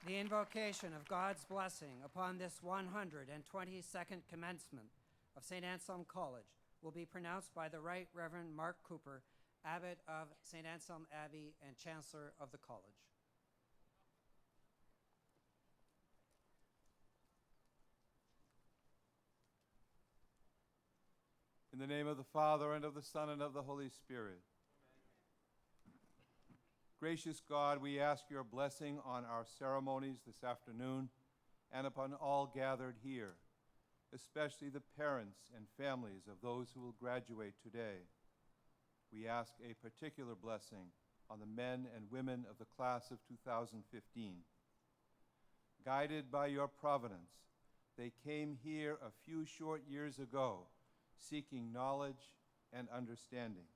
The invocation of God's blessing upon this 122nd commencement of Saint Anselm College will be pronounced by the Right Reverend Mark Cooper, Abbot of Saint Anselm Abbey and Chancellor of the College. In the name of the Father, and of the Son, and of the Holy Spirit. Gracious God, we ask your blessing on our ceremonies this afternoon and upon all gathered here, especially the parents and families of those who will graduate today. We ask a particular blessing on the men and women of the class of 2015. Guided by your providence, they came here a few short years ago, seeking knowledge and understanding.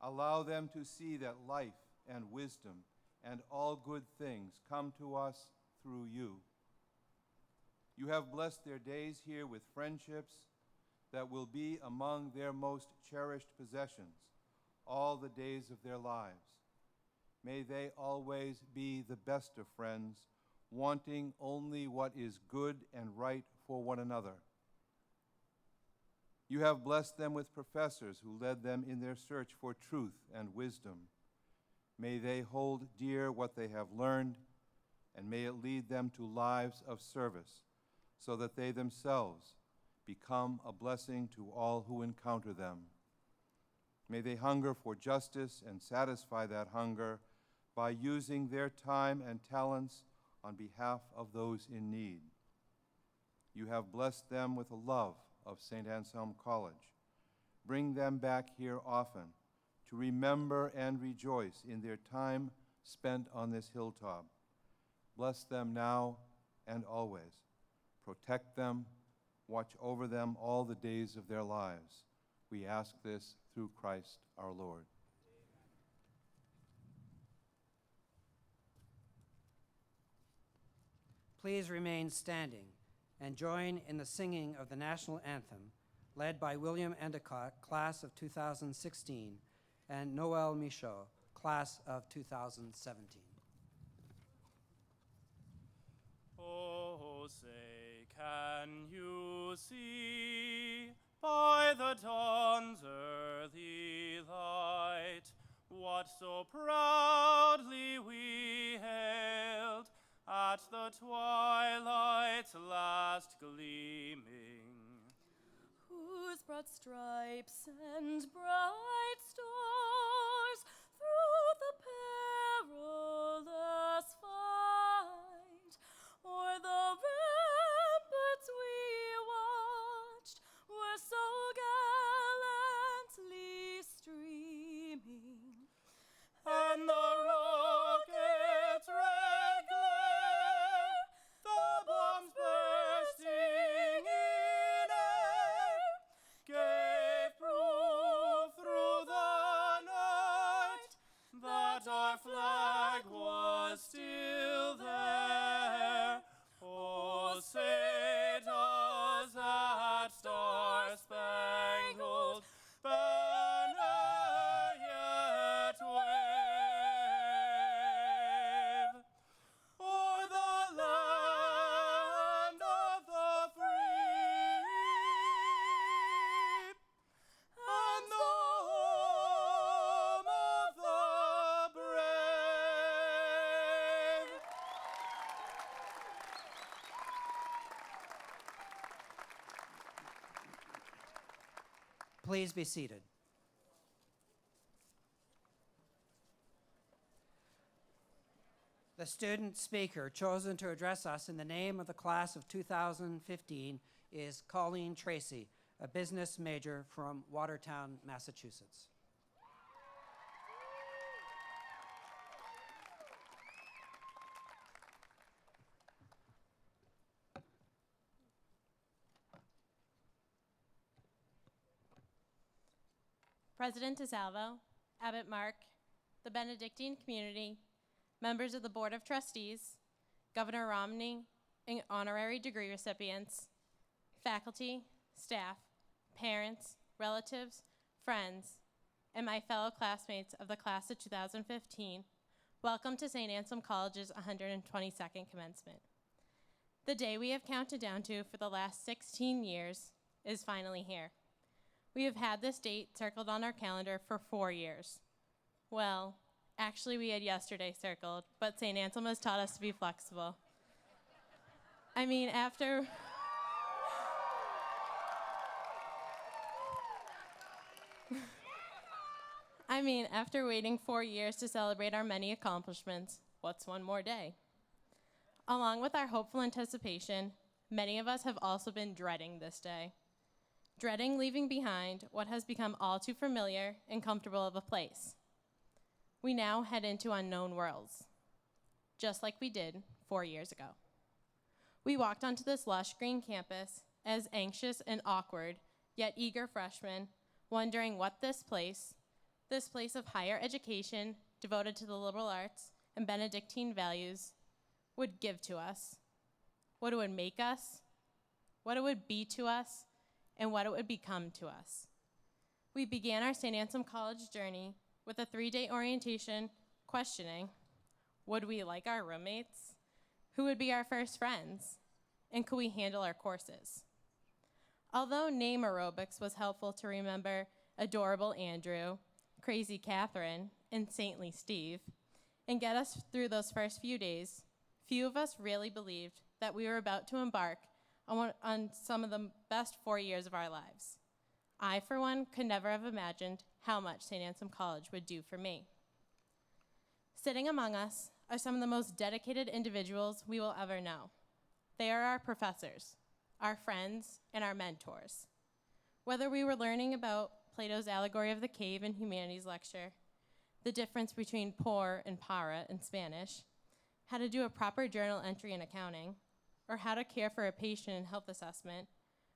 Allow them to see that life and wisdom and all good things come to us through you. You have blessed their days here with friendships that will be among their most cherished possessions all the days of their lives. May they always be the best of friends, wanting only what is good and right for one another. You have blessed them with professors who led them in their search for truth and wisdom. May they hold dear what they have learned, and may it lead them to lives of service, so that they themselves become a blessing to all who encounter them. May they hunger for justice and satisfy that hunger by using their time and talents on behalf of those in need. You have blessed them with a love of Saint Anselm College. Bring them back here often to remember and rejoice in their time spent on this hilltop. Bless them now and always. Protect them, watch over them all the days of their lives. We ask this through Christ our Lord. Please remain standing and join in the singing of the national anthem, led by William Endicott, class of 2016, and Noel Michaud, class of 2017. Oh, say, can you see by the dawn's early light what so proudly we hailed at the twilight's last gleaming? Whose broad stripes and bright stars through the perilous fight o'er the ramparts we watched were so gallantly streaming, and the rocket's red glare, the bombs bursting in air, gave proof through the night that our flag was still there. Oh, say does that star-spangled banner yet wave o'er the land of the free please be seated. The student speaker chosen to address us in the name of the class of 2015 is Colleen Tracy, a business major from Watertown, Massachusetts. President DiSalvo, Abbot Mark, the Benedictine community, members of the Board of Trustees, Governor Romney, and honorary degree recipients, faculty, staff, parents, relatives, friends, and my fellow classmates of the class of 2015, welcome to Saint Anselm College's 122nd commencement. The day we have counted down to for the last 16 years is finally here. We have had this date circled on our calendar for 4 years. Well, actually we had yesterday circled, but St. Anselm has taught us to be flexible. I mean, after waiting 4 years to celebrate our many accomplishments, what's one more day? Along with our hopeful anticipation, many of us have also been dreading this day. Dreading leaving behind what has become all too familiar and comfortable of a place. We now head into unknown worlds, just like we did 4 years ago. We walked onto this lush green campus as anxious and awkward, yet eager freshmen, wondering what this place of higher education devoted to the liberal arts and Benedictine values, would give to us, what it would make us, what it would be to us, and what it would become to us. We began our Saint Anselm College journey with a 3-day orientation questioning, would we like our roommates? Who would be our first friends? And could we handle our courses? Although name aerobics was helpful to remember adorable Andrew, crazy Catherine, and saintly Steve, and get us through those first few days, few of us really believed that we were about to embark on some of the best 4 years of our lives. I, for one, could never have imagined how much St. Anselm College would do for me. Sitting among us are some of the most dedicated individuals we will ever know. They are our professors, our friends, and our mentors. Whether we were learning about Plato's allegory of the cave in humanities lecture, the difference between por and para in Spanish, how to do a proper journal entry in accounting, or how to care for a patient in health assessment,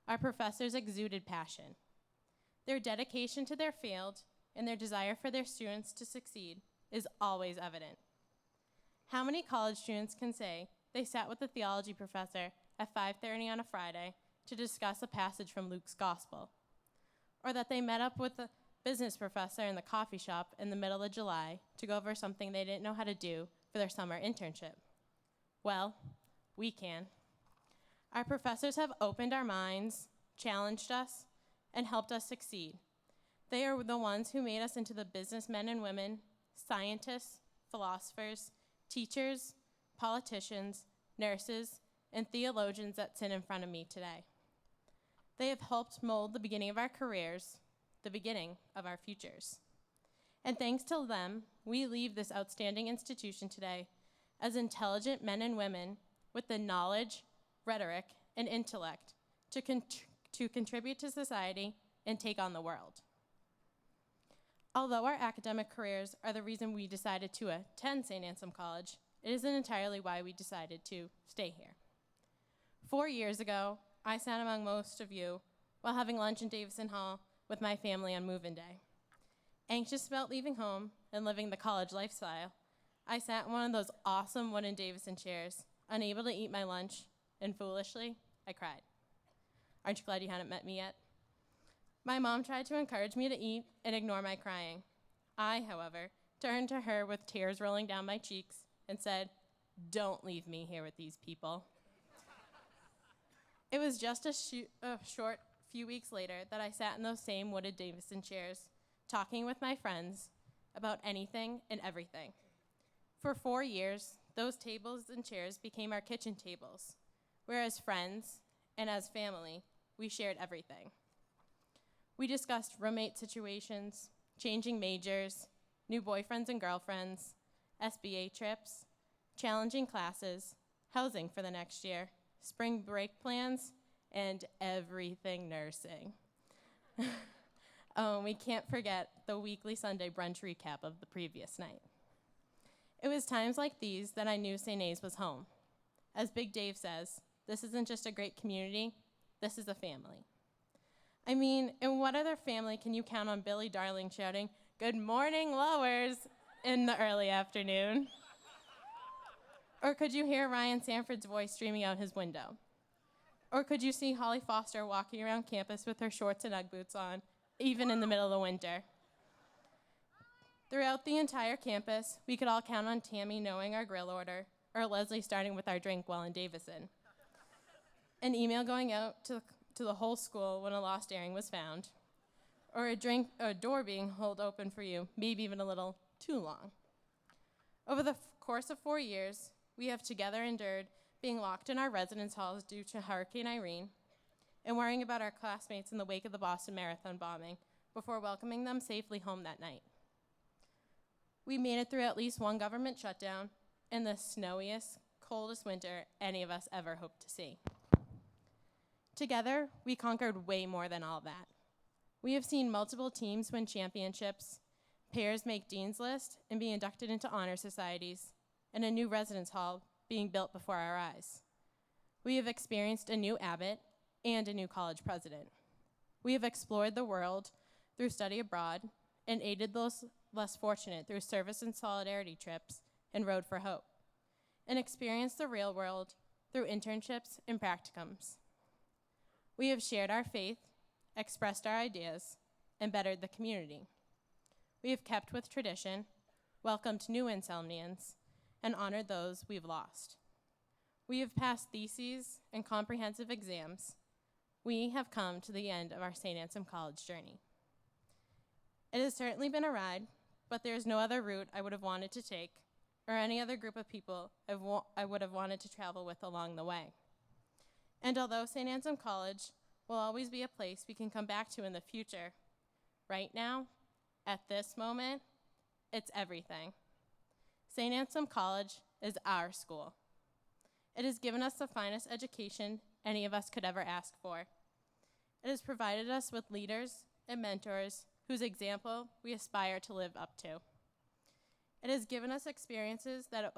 our professors exuded passion. Their dedication to their field and their desire for their students to succeed is always evident. How many college students can say they sat with a theology professor at 5:30 on a Friday to discuss a passage from Luke's gospel? Or that they met up with a business professor in the coffee shop in the middle of July to go over something they didn't know how to do for their summer internship? Well, we can. Our professors have opened our minds, challenged us, and helped us succeed. They are the ones who made us into the businessmen and women, scientists, philosophers, teachers, politicians, nurses, and theologians that sit in front of me today. They have helped mold the beginning of our careers, the beginning of our futures. And thanks to them, we leave this outstanding institution today as intelligent men and women with the knowledge, rhetoric, and intellect to contribute to society and take on the world. Although our academic careers are the reason we decided to attend St. Anselm College, it isn't entirely why we decided to stay here. 4 years ago, I sat among most of you while having lunch in Davison Hall with my family on move-in day. Anxious about leaving home and living the college lifestyle, I sat in one of those awesome wooden Davison chairs, unable to eat my lunch, and foolishly, I cried. Aren't you glad you hadn't met me yet? My mom tried to encourage me to eat and ignore my crying. I, however, turned to her with tears rolling down my cheeks and said, "Don't leave me here with these people." It was just a short few weeks later that I sat in those same wooded Davison chairs, talking with my friends about anything and everything. For 4 years, those tables and chairs became our kitchen tables, where as friends and as family, we shared everything. We discussed roommate situations, changing majors, new boyfriends and girlfriends, SBA trips, challenging classes, housing for the next year, spring break plans, and everything nursing. We can't forget the weekly Sunday brunch recap of the previous night. It was times like these that I knew St. A's was home. As Big Dave says, this isn't just a great community, this is a family. I mean, in what other family can you count on Billy Darling shouting, "Good morning, lowers," in the early afternoon? Or could you hear Ryan Sanford's voice streaming out his window? Or could you see Holly Foster walking around campus with her shorts and Ugg boots on, even in the middle of the winter? Throughout the entire campus, we could all count on Tammy knowing our grill order, or Leslie starting with our drink while in Davison. An email going out to the whole school when a lost earring was found, or a door being held open for you, maybe even a little too long. Over the course of 4 years, we have together endured being locked in our residence halls due to Hurricane Irene, and worrying about our classmates in the wake of the Boston Marathon bombing before welcoming them safely home that night. We made it through at least one government shutdown in the snowiest, coldest winter any of us ever hoped to see. Together, we conquered way more than all that. We have seen multiple teams win championships, pairs make Dean's List and be inducted into honor societies, and a new residence hall being built before our eyes. We have experienced a new abbot and a new college president. We have explored the world through study abroad and aided those less fortunate through service and solidarity trips and Road for Hope, and experienced the real world through internships and practicums. We have shared our faith, expressed our ideas, and bettered the community. We have kept with tradition, welcomed new Anselmians, and honored those we've lost. We have passed theses and comprehensive exams. We have come to the end of our Saint Anselm College journey. It has certainly been a ride, but there is no other route I would have wanted to take or any other group of people I would have wanted to travel with along the way. And although Saint Anselm College will always be a place we can come back to in the future, right now, at this moment, it's everything. Saint Anselm College is our school. It has given us the finest education any of us could ever ask for. It has provided us with leaders and mentors whose example we aspire to live up to. It has given us experiences that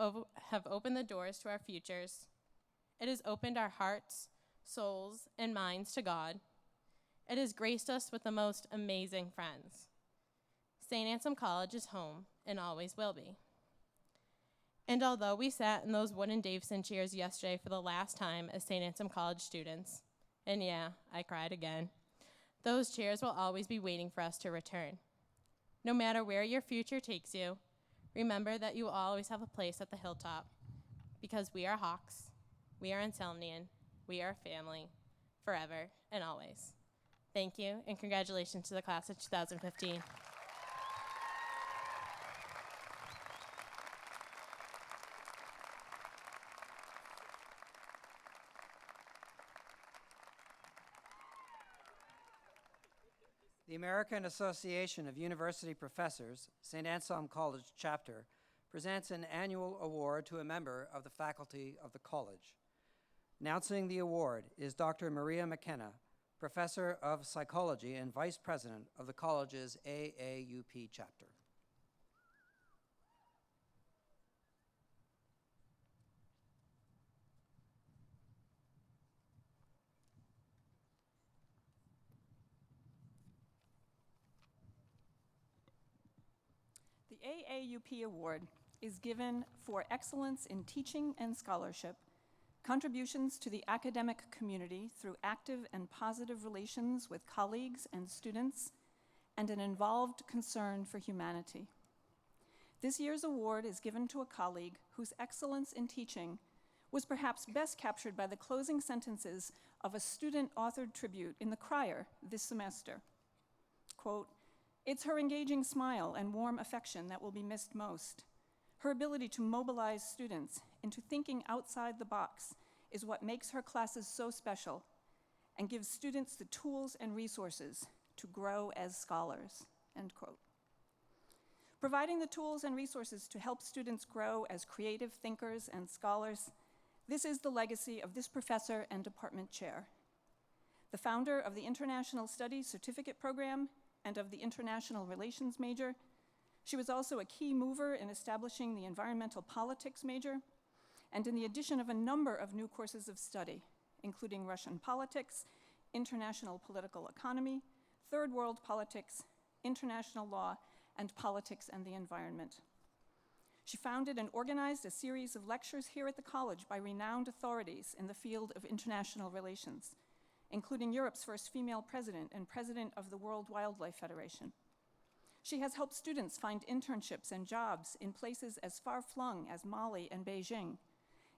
have opened the doors to our futures. It has opened our hearts, souls, and minds to God. It has graced us with the most amazing friends. Saint Anselm College is home and always will be. And although we sat in those wooden Davison chairs yesterday for the last time as Saint Anselm College students, and yeah, I cried again, those chairs will always be waiting for us to return. No matter where your future takes you, remember that you will always have a place at the hilltop, because we are Hawks, we are Anselmian, we are family, forever and always. Thank you, and congratulations to the class of 2015. The American Association of University Professors, St. Anselm College chapter, presents an annual award to a member of the faculty of the college. Announcing the award is Dr. Maria McKenna, Professor of Psychology and Vice President of the college's AAUP chapter. The AAUP Award is given for excellence in teaching and scholarship, contributions to the academic community through active and positive relations with colleagues and students, and an involved concern for humanity. This year's award is given to a colleague whose excellence in teaching was perhaps best captured by the closing sentences of a student-authored tribute in the Crier this semester. Quote, "It's her engaging smile and warm affection that will be missed most. Her ability to mobilize students into thinking outside the box is what makes her classes so special and gives students the tools and resources to grow as scholars, end quote. Providing the tools and resources to help students grow as creative thinkers and scholars, this is the legacy of this professor and department chair. The founder of the International Studies Certificate Program and of the International Relations major, she was also a key mover in establishing the Environmental Politics major and in the addition of a number of new courses of study, including Russian politics, international political economy, third world politics, international law, and politics and the environment. She founded and organized a series of lectures here at the college by renowned authorities in the field of international relations, including Europe's first female president and president of the World Wildlife Federation. She has helped students find internships and jobs in places as far-flung as Mali and Beijing,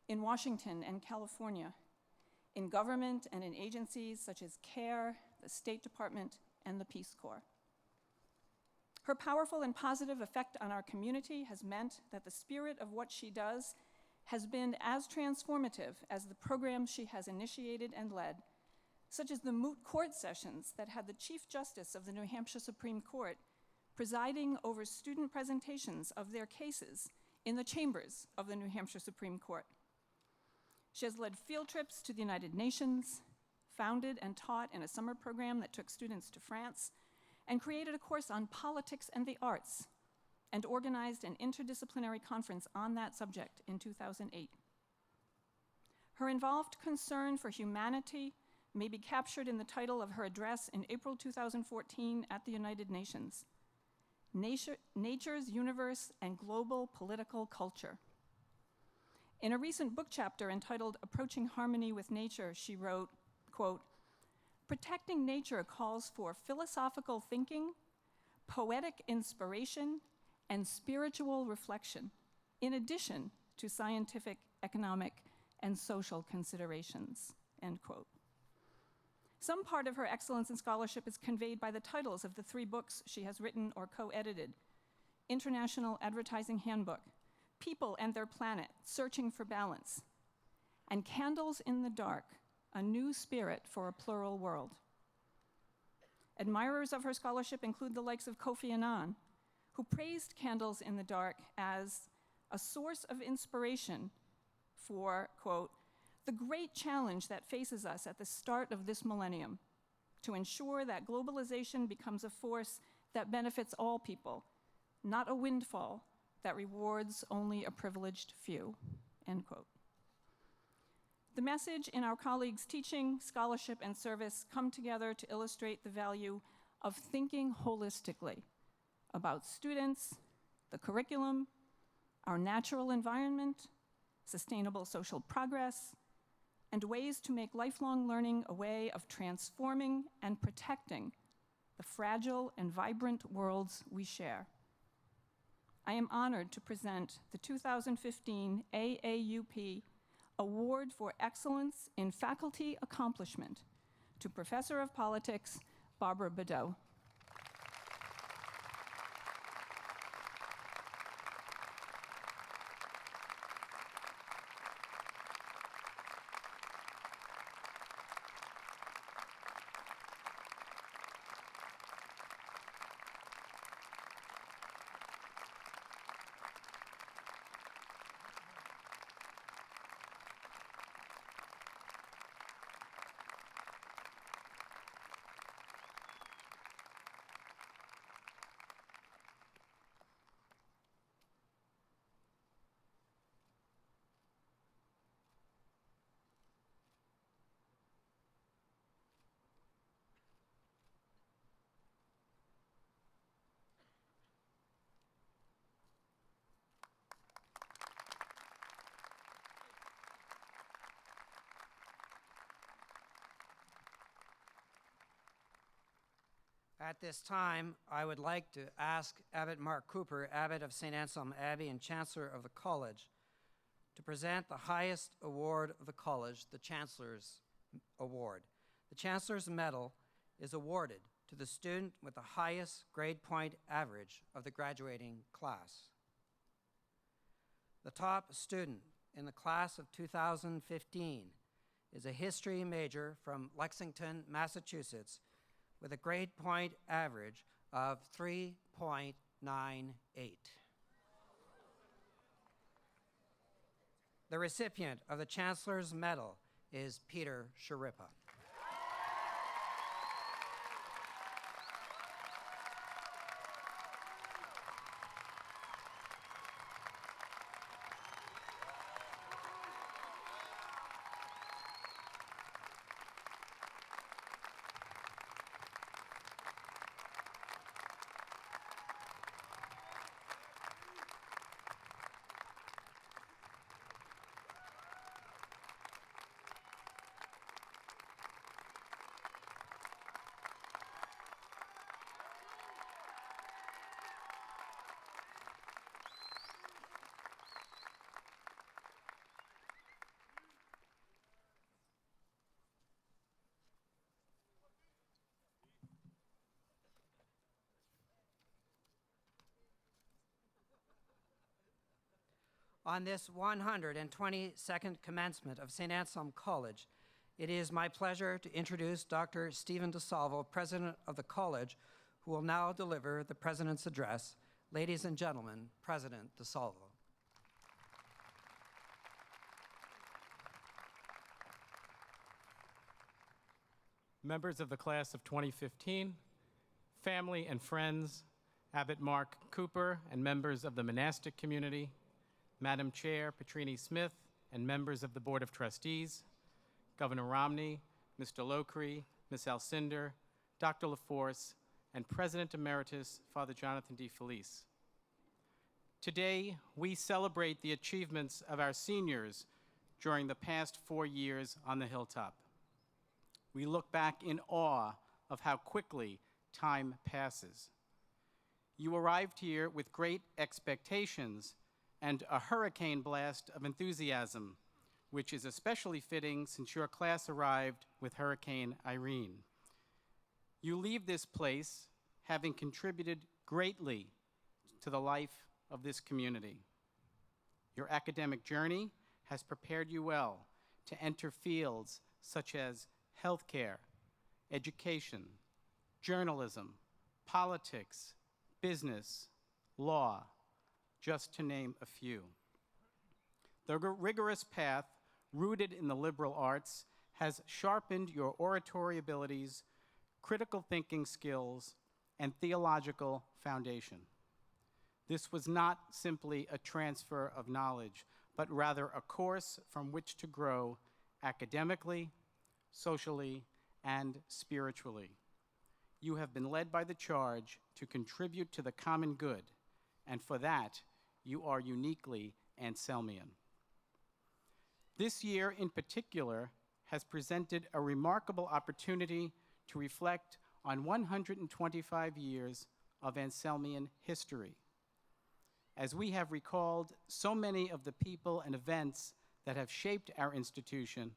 in Washington and California, in government and in agencies such as CARE, the State Department, and the Peace Corps. Her powerful and positive effect on our community has meant that the spirit of what she does has been as transformative as the programs she has initiated and led, such as the moot court sessions that had the Chief Justice of the New Hampshire Supreme Court presiding over student presentations of their cases in the chambers of the New Hampshire Supreme Court. She has led field trips to the United Nations, founded and taught in a summer program that took students to France, and created a course on politics and the arts, and organized an interdisciplinary conference on that subject in 2008. Her involved concern for humanity may be captured in the title of her address in April 2014 at the United Nations, Nature's Universe and Global Political Culture. In a recent book chapter entitled Approaching Harmony with Nature, she wrote, quote, "Protecting nature calls for philosophical thinking, poetic inspiration, and spiritual reflection, in addition to scientific, economic, and social considerations," end quote. Some part of her excellence in scholarship is conveyed by the titles of the 3 books she has written or co-edited: International Advertising Handbook, People and Their Planet, Searching for Balance, and Candles in the Dark, A New Spirit for a Plural World. Admirers of her scholarship include the likes of Kofi Annan, who praised Candles in the Dark as a source of inspiration for, quote, "the great challenge that faces us at the start of this millennium, to ensure that globalization becomes a force that benefits all people, not a windfall that rewards only a privileged few," end quote. The message in our colleagues' teaching, scholarship, and service come together to illustrate the value of thinking holistically about students, the curriculum, our natural environment, sustainable social progress, and ways to make lifelong learning a way of transforming and protecting the fragile and vibrant worlds we share. I am honored to present the 2015 AAUP Award for Excellence in Faculty Accomplishment to Professor of Politics, Barbara Badeau. At this time, I would like to ask Abbot Mark Cooper, Abbot of St. Anselm Abbey and Chancellor of the College, to present the highest award of the college, the Chancellor's Award. The Chancellor's Medal is awarded to the student with the highest grade point average of the graduating class. The top student in the class of 2015 is a history major from Lexington, Massachusetts, with a grade point average of 3.98. The recipient of the Chancellor's Medal is Peter Sharippa. On this 122nd commencement of Saint Anselm College, it is my pleasure to introduce Dr. Stephen DiSalvo, President of the College, who will now deliver the President's Address. Ladies and gentlemen, President DiSalvo. Members of the class of 2015, family and friends, Abbot Mark Cooper, and members of the monastic community, Madam Chair Petrini Smith, and members of the Board of Trustees, Governor Romney, Mr. Locree, Ms. Alcindor, Dr. LaForce, and President Emeritus Father Jonathan D. Felice. Today, we celebrate the achievements of our seniors during the past 4 years on the Hilltop. We look back in awe of how quickly time passes. You arrived here with great expectations and a hurricane blast of enthusiasm, which is especially fitting since your class arrived with Hurricane Irene. You leave this place having contributed greatly to the life of this community. Your academic journey has prepared you well to enter fields such as healthcare, education, journalism, politics, business, law, just to name a few. The rigorous path rooted in the liberal arts has sharpened your oratory abilities, critical thinking skills, and theological foundation. This was not simply a transfer of knowledge, but rather a course from which to grow academically, socially, and spiritually. You have been led by the charge to contribute to the common good, and for that, you are uniquely Anselmian. This year in particular has presented a remarkable opportunity to reflect on 125 years of Anselmian history. As we have recalled so many of the people and events that have shaped our institution,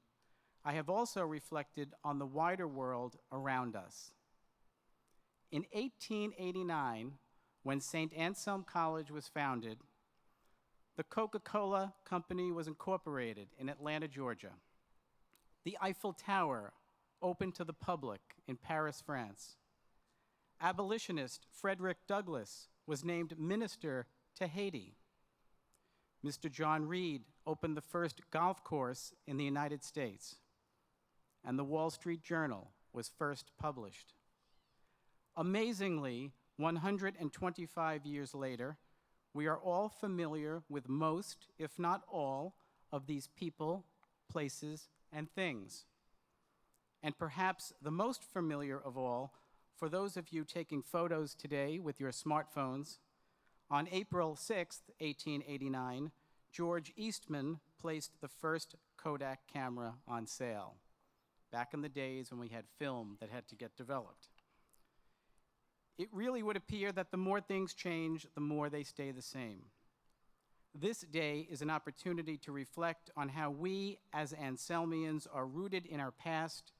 I have also reflected on the wider world around us. In 1889, when Saint Anselm College was founded, the Coca-Cola Company was incorporated in Atlanta, Georgia. The Eiffel Tower opened to the public in Paris, France. Abolitionist Frederick Douglass was named minister to Haiti. Mr. John Reed opened the first golf course in the United States. And the Wall Street Journal was first published. Amazingly, 125 years later, we are all familiar with most, if not all, of these people, places, and things. And perhaps the most familiar of all, for those of you taking photos today with your smartphones, on April 6, 1889, George Eastman placed the first Kodak camera on sale, back in the days when we had film that had to get developed. It really would appear that the more things change, the more they stay the same. This day is an opportunity to reflect on how we as Anselmians are rooted in our past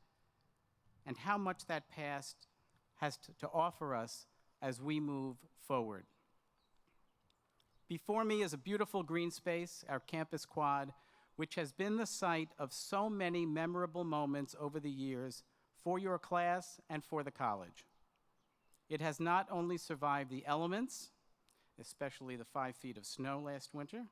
and how much that past has to offer us as we move forward. Before me is a beautiful green space, our campus quad, which has been the site of so many memorable moments over the years for your class and for the college. It has not only survived the elements, especially the 5 feet of snow last winter,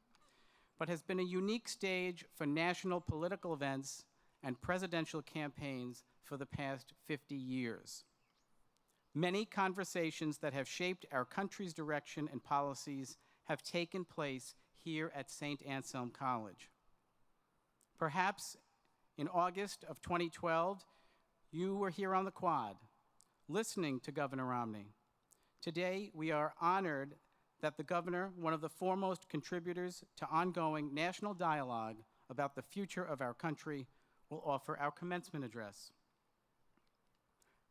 but has been a unique stage for national political events and presidential campaigns for the past 50 years. Many conversations that have shaped our country's direction and policies have taken place here at Saint Anselm College. Perhaps in August of 2012, you were here on the quad, listening to Governor Romney. Today, we are honored that the governor, one of the foremost contributors to ongoing national dialogue about the future of our country, will offer our commencement address.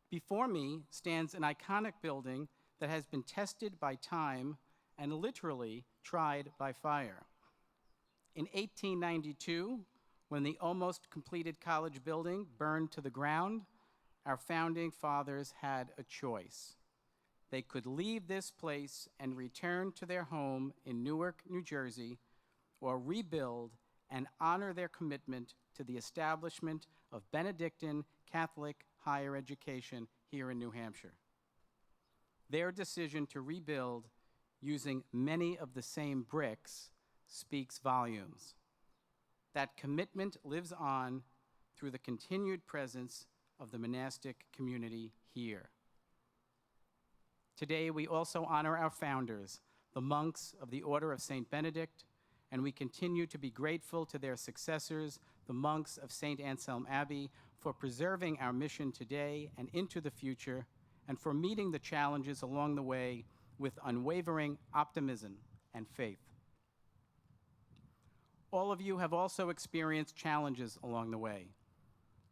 Before me stands an iconic building that has been tested by time and literally tried by fire. In 1892, when the almost completed college building burned to the ground, our founding fathers had a choice. They could leave this place and return to their home in Newark, New Jersey, or rebuild and honor their commitment to the establishment of Benedictine Catholic higher education here in New Hampshire. Their decision to rebuild using many of the same bricks speaks volumes. That commitment lives on through the continued presence of the monastic community here. Today, we also honor our founders, the monks of the Order of St. Benedict, and we continue to be grateful to their successors, the monks of Saint Anselm Abbey, for preserving our mission today and into the future, and for meeting the challenges along the way with unwavering optimism and faith. All of you have also experienced challenges along the way,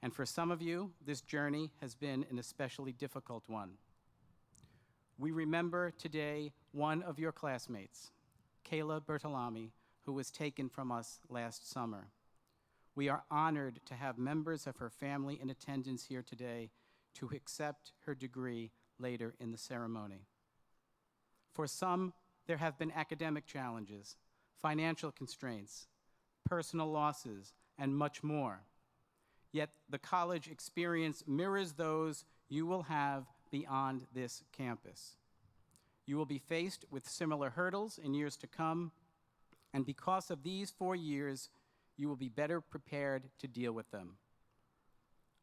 and for some of you, this journey has been an especially difficult one. We remember today one of your classmates, Kayla Bertolami, who was taken from us last summer. We are honored to have members of her family in attendance here today to accept her degree later in the ceremony. For some, there have been academic challenges, financial constraints, personal losses, and much more. Yet the college experience mirrors those you will have beyond this campus. You will be faced with similar hurdles in years to come, and because of these 4 years, you will be better prepared to deal with them.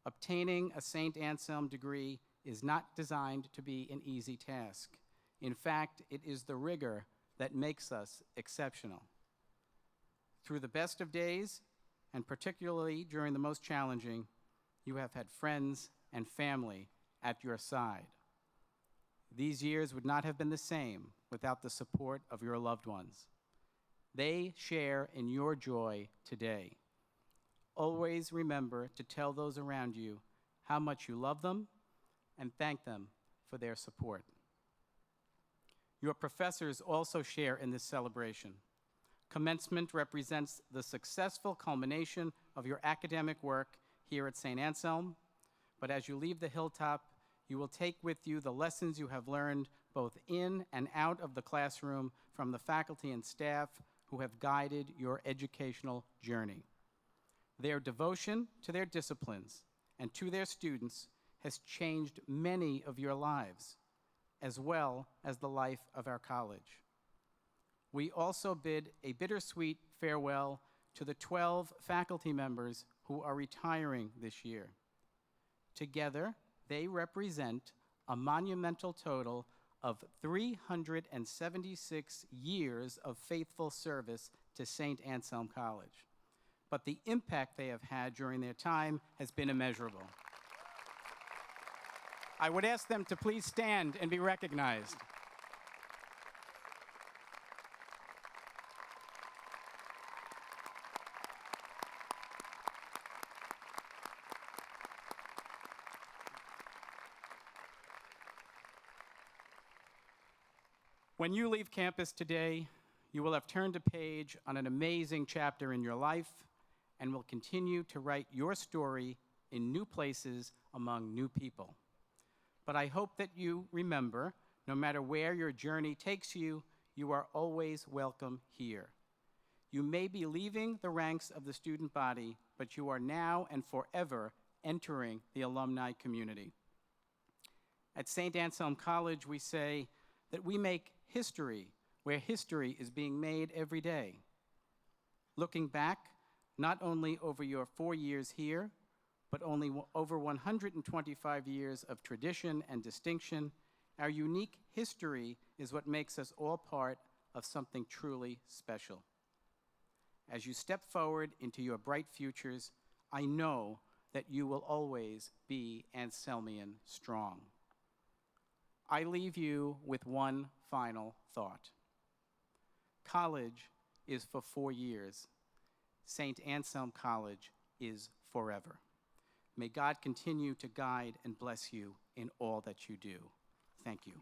Obtaining a Saint Anselm degree is not designed to be an easy task. In fact, it is the rigor that makes us exceptional. Through the best of days, and particularly during the most challenging, you have had friends and family at your side. These years would not have been the same without the support of your loved ones. They share in your joy today. Always remember to tell those around you how much you love them and thank them for their support. Your professors also share in this celebration. Commencement represents the successful culmination of your academic work here at St. Anselm, but as you leave the hilltop, you will take with you the lessons you have learned both in and out of the classroom from the faculty and staff who have guided your educational journey. Their devotion to their disciplines and to their students has changed many of your lives, as well as the life of our college. We also bid a bittersweet farewell to the 12 faculty members who are retiring this year. Together, they represent a monumental total of 376 years of faithful service to Saint Anselm College. But the impact they have had during their time has been immeasurable. I would ask them to please stand and be recognized. When you leave campus today, you will have turned a page on an amazing chapter in your life and will continue to write your story in new places among new people. But I hope that you remember, no matter where your journey takes you, you are always welcome here. You may be leaving the ranks of the student body, but you are now and forever entering the alumni community. At Saint Anselm College, we say that we make history where history is being made every day. Looking back, not only over your 4 years here, but over 125 years of tradition and distinction, our unique history is what makes us all part of something truly special. As you step forward into your bright futures, I know that you will always be Anselmian strong. I leave you with one final thought. College is for 4 years. Saint Anselm College is forever. May God continue to guide and bless you in all that you do. Thank you.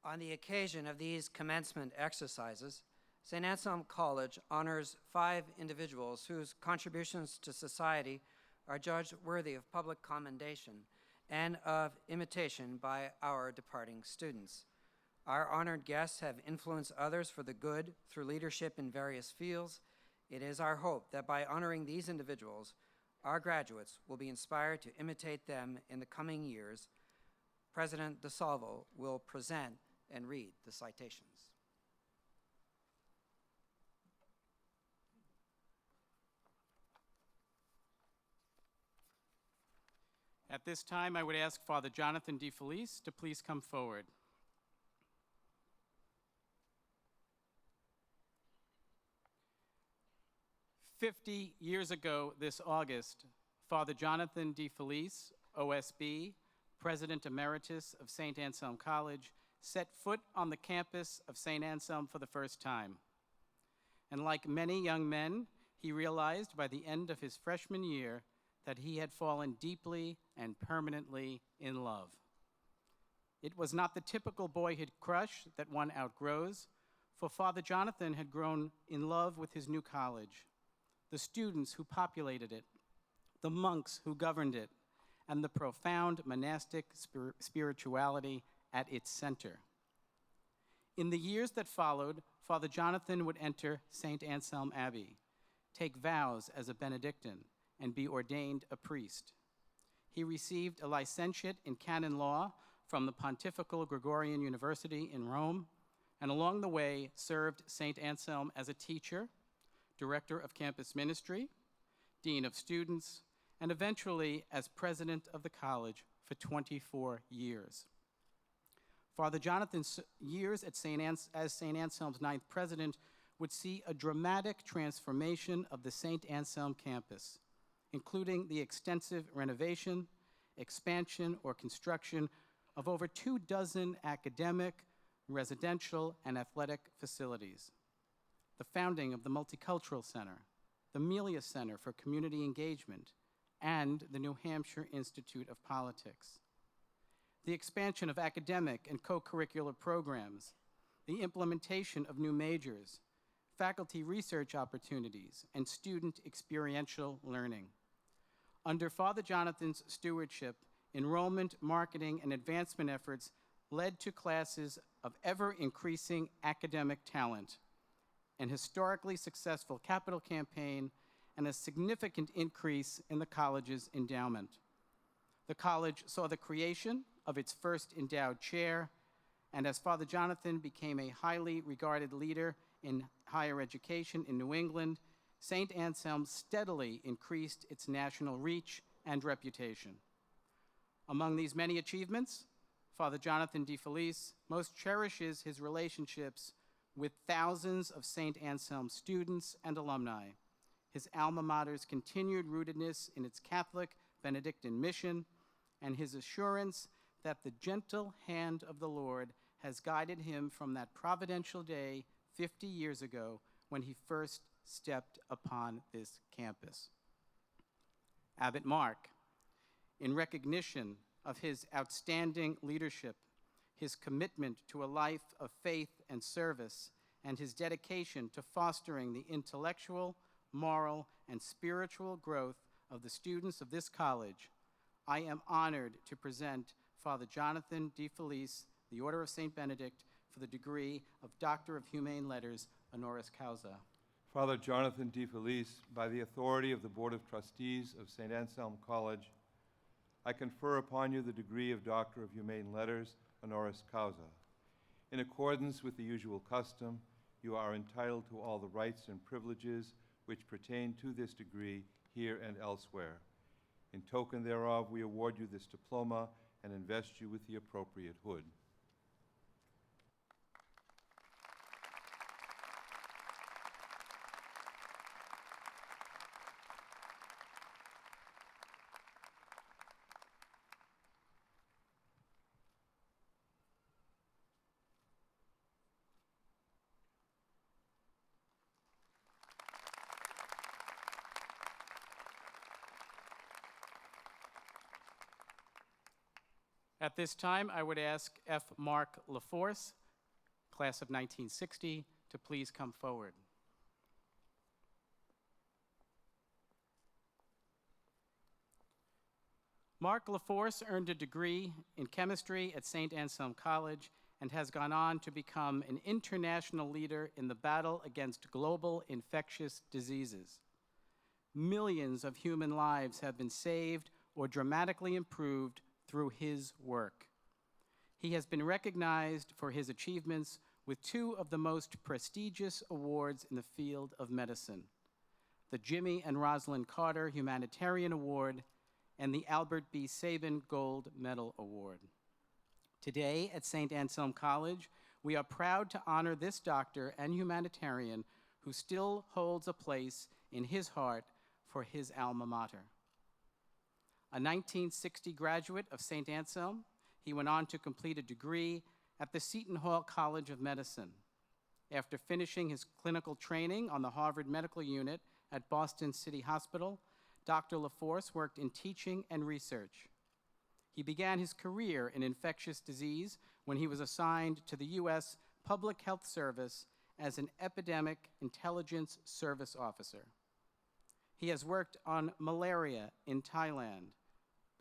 On the occasion of these commencement exercises, St. Anselm College honors 5 individuals whose contributions to society are judged worthy of public commendation and of imitation by our departing students. Our honored guests have influenced others for the good through leadership in various fields. It is our hope that by honoring these individuals, our graduates will be inspired to imitate them in the coming years. President DiSalvo will present and read the citations. At this time, I would ask Father Jonathan DeFelice to please come forward. "50 years ago this August, Father Jonathan DeFelice, OSB, President Emeritus of Saint Anselm College, set foot on the campus of Saint Anselm for the first time. And like many young men, he realized by the end of his freshman year that he had fallen deeply and permanently in love. It was not the typical boyhood crush that one outgrows, for Father Jonathan had grown in love with his new college, the students who populated it, the monks who governed it, and the profound monastic spirituality at its center. In the years that followed, Father Jonathan would enter St. Anselm Abbey, take vows as a Benedictine, and be ordained a priest. He received a licentiate in canon law from the Pontifical Gregorian University in Rome, and along the way served St. Anselm as a teacher, director of campus ministry, dean of students, and eventually as president of the college for 24 years. Father Jonathan's years as St. Anselm's 9th president would see a dramatic transformation of the St. Anselm campus, including the extensive renovation, expansion, or construction of over 24 academic, residential, and athletic facilities, the founding of the Multicultural Center, the Melia Center for Community Engagement, and the New Hampshire Institute of Politics, the expansion of academic and co-curricular programs, the implementation of new majors, faculty research opportunities, and student experiential learning. Under Father Jonathan's stewardship, enrollment, marketing, and advancement efforts led to classes of ever-increasing academic talent, an historically successful capital campaign, and a significant increase in the college's endowment. The college saw the creation of its first endowed chair, and as Father Jonathan became a highly regarded leader in higher education in New England, St. Anselm steadily increased its national reach and reputation. Among these many achievements, Father Jonathan DeFelice most cherishes his relationships with thousands of St. Anselm students and alumni, his alma mater's continued rootedness in its Catholic Benedictine mission, and his assurance that the gentle hand of the Lord has guided him from that providential day 50 years ago when he first stepped upon this campus. Abbot Mark, in recognition of his outstanding leadership, his commitment to a life of faith and service, and his dedication to fostering the intellectual, moral, and spiritual growth of the students of this college, I am honored to present Father Jonathan DeFelice the Order of St. Benedict, for the degree of Doctor of Humane Letters, honoris causa. Father Jonathan D. Felice, by the authority of the Board of Trustees of Saint Anselm College, I confer upon you the degree of Doctor of Humane Letters, honoris causa. In accordance with the usual custom, you are entitled to all the rights and privileges which pertain to this degree here and elsewhere. In token thereof, we award you this diploma and invest you with the appropriate hood. At this time, I would ask F. Mark LaForce, class of 1960, to please come forward. Mark LaForce earned a degree in chemistry at Saint Anselm College and has gone on to become an international leader in the battle against global infectious diseases. Millions of human lives have been saved or dramatically improved through his work. He has been recognized for his achievements with two of the most prestigious awards in the field of medicine, the Jimmy and Rosalind Carter Humanitarian Award and the Albert B. Sabin Gold Medal Award. Today at Saint Anselm College, we are proud to honor this doctor and humanitarian who still holds a place in his heart for his alma mater. A 1960 graduate of Saint Anselm, he went on to complete a degree at the Seton Hall College of Medicine. After finishing his clinical training on the Harvard Medical Unit at Boston City Hospital, Dr. LaForce worked in teaching and research. He began his career in infectious disease when he was assigned to the U.S. Public Health Service as an Epidemic Intelligence Service Officer. He has worked on malaria in Thailand,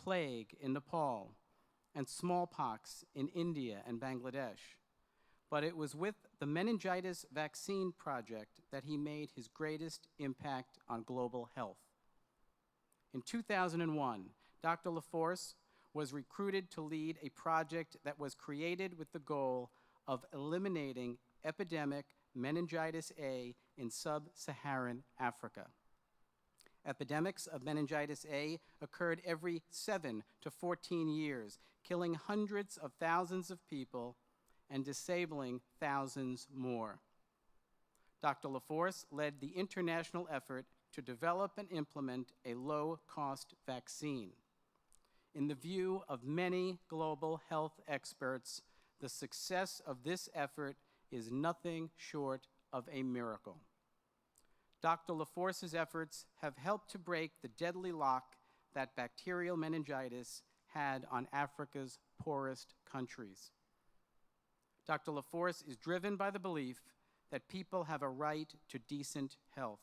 plague in Nepal, and smallpox in India and Bangladesh. But it was with the meningitis vaccine project that he made his greatest impact on global health. In 2001, Dr. LaForce was recruited to lead a project that was created with the goal of eliminating epidemic meningitis A in sub-Saharan Africa. Epidemics of meningitis A occurred every 7 to 14 years, killing hundreds of thousands of people and disabling thousands more. Dr. LaForce led the international effort to develop and implement a low-cost vaccine. In the view of many global health experts, the success of this effort is nothing short of a miracle. Dr. LaForce's efforts have helped to break the deadly lock that bacterial meningitis had on Africa's poorest countries. Dr. LaForce is driven by the belief that people have a right to decent health.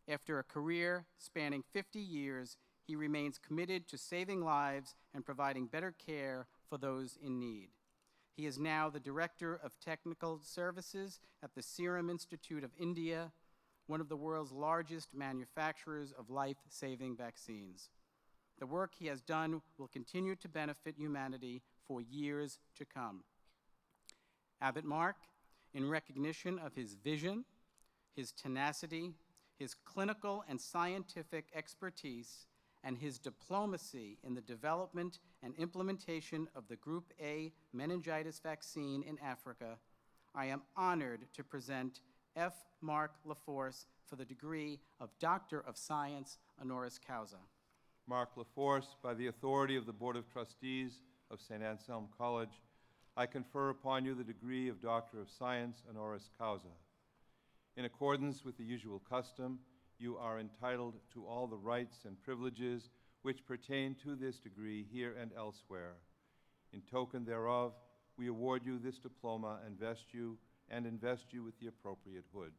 After a career spanning 50 years, he remains committed to saving lives and providing better care for those in need. He is now the Director of Technical Services at the Serum Institute of India, one of the world's largest manufacturers of life-saving vaccines. The work he has done will continue to benefit humanity for years to come. Abbot Mark, in recognition of his vision, his tenacity, his clinical and scientific expertise, and his diplomacy in the development and implementation of the Group A meningitis vaccine in Africa, I am honored to present F. Mark LaForce for the degree of Doctor of Science, honoris causa. Mark LaForce, by the authority of the Board of Trustees of Saint Anselm College, I confer upon you the degree of Doctor of Science, honoris causa. In accordance with the usual custom, you are entitled to all the rights and privileges which pertain to this degree here and elsewhere. In token thereof, we award you this diploma and invest you with the appropriate hood.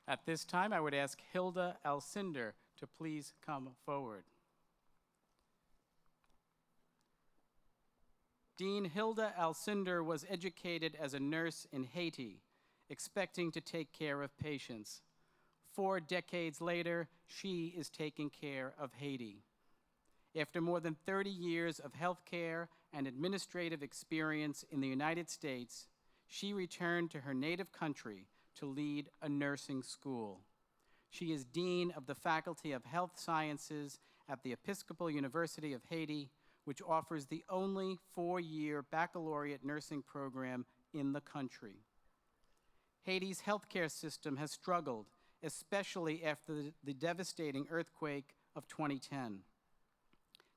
At this time, I would ask Hilda Alcindor to please come forward. Dean Hilda Alcindor was educated as a nurse in Haiti, expecting to take care of patients. 4 decades later, she is taking care of Haiti. After more than 30 years of healthcare and administrative experience in the United States, she returned to her native country to lead a nursing school. She is Dean of the Faculty of Health Sciences at the Episcopal University of Haiti, which offers the only 4-year baccalaureate nursing program in the country. Haiti's healthcare system has struggled, especially after the devastating earthquake of 2010.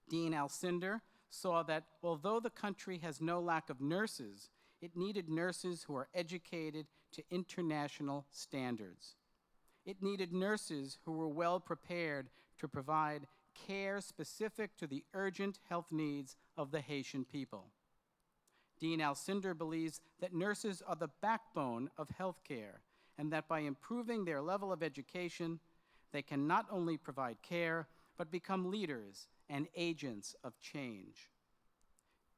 Dean Alcindor saw that although the country has no lack of nurses, it needed nurses who are educated to international standards. It needed nurses who were well prepared to provide care specific to the urgent health needs of the Haitian people. Dean Alcindor believes that nurses are the backbone of healthcare, and that by improving their level of education, they can not only provide care, but become leaders and agents of change.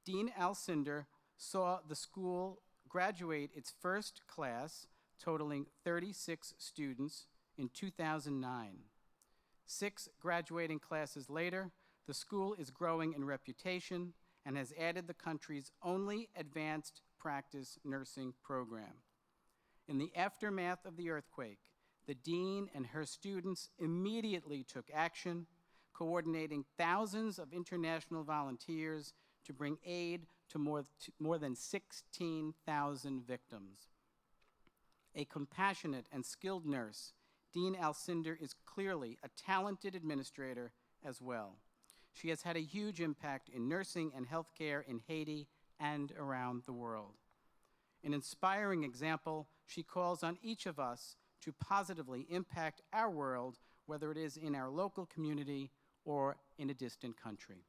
Dean Alcindor saw the school graduate its first class, totaling 36 students, in 2009. 6 graduating classes later, the school is growing in reputation and has added the country's only advanced practice nursing program. In the aftermath of the earthquake, the dean and her students immediately took action, coordinating thousands of international volunteers to bring aid to more than 16,000 victims. A compassionate and skilled nurse, Dean Alcindor is clearly a talented administrator as well. She has had a huge impact in nursing and healthcare in Haiti and around the world. An inspiring example, she calls on each of us to positively impact our world, whether it is in our local community or in a distant country.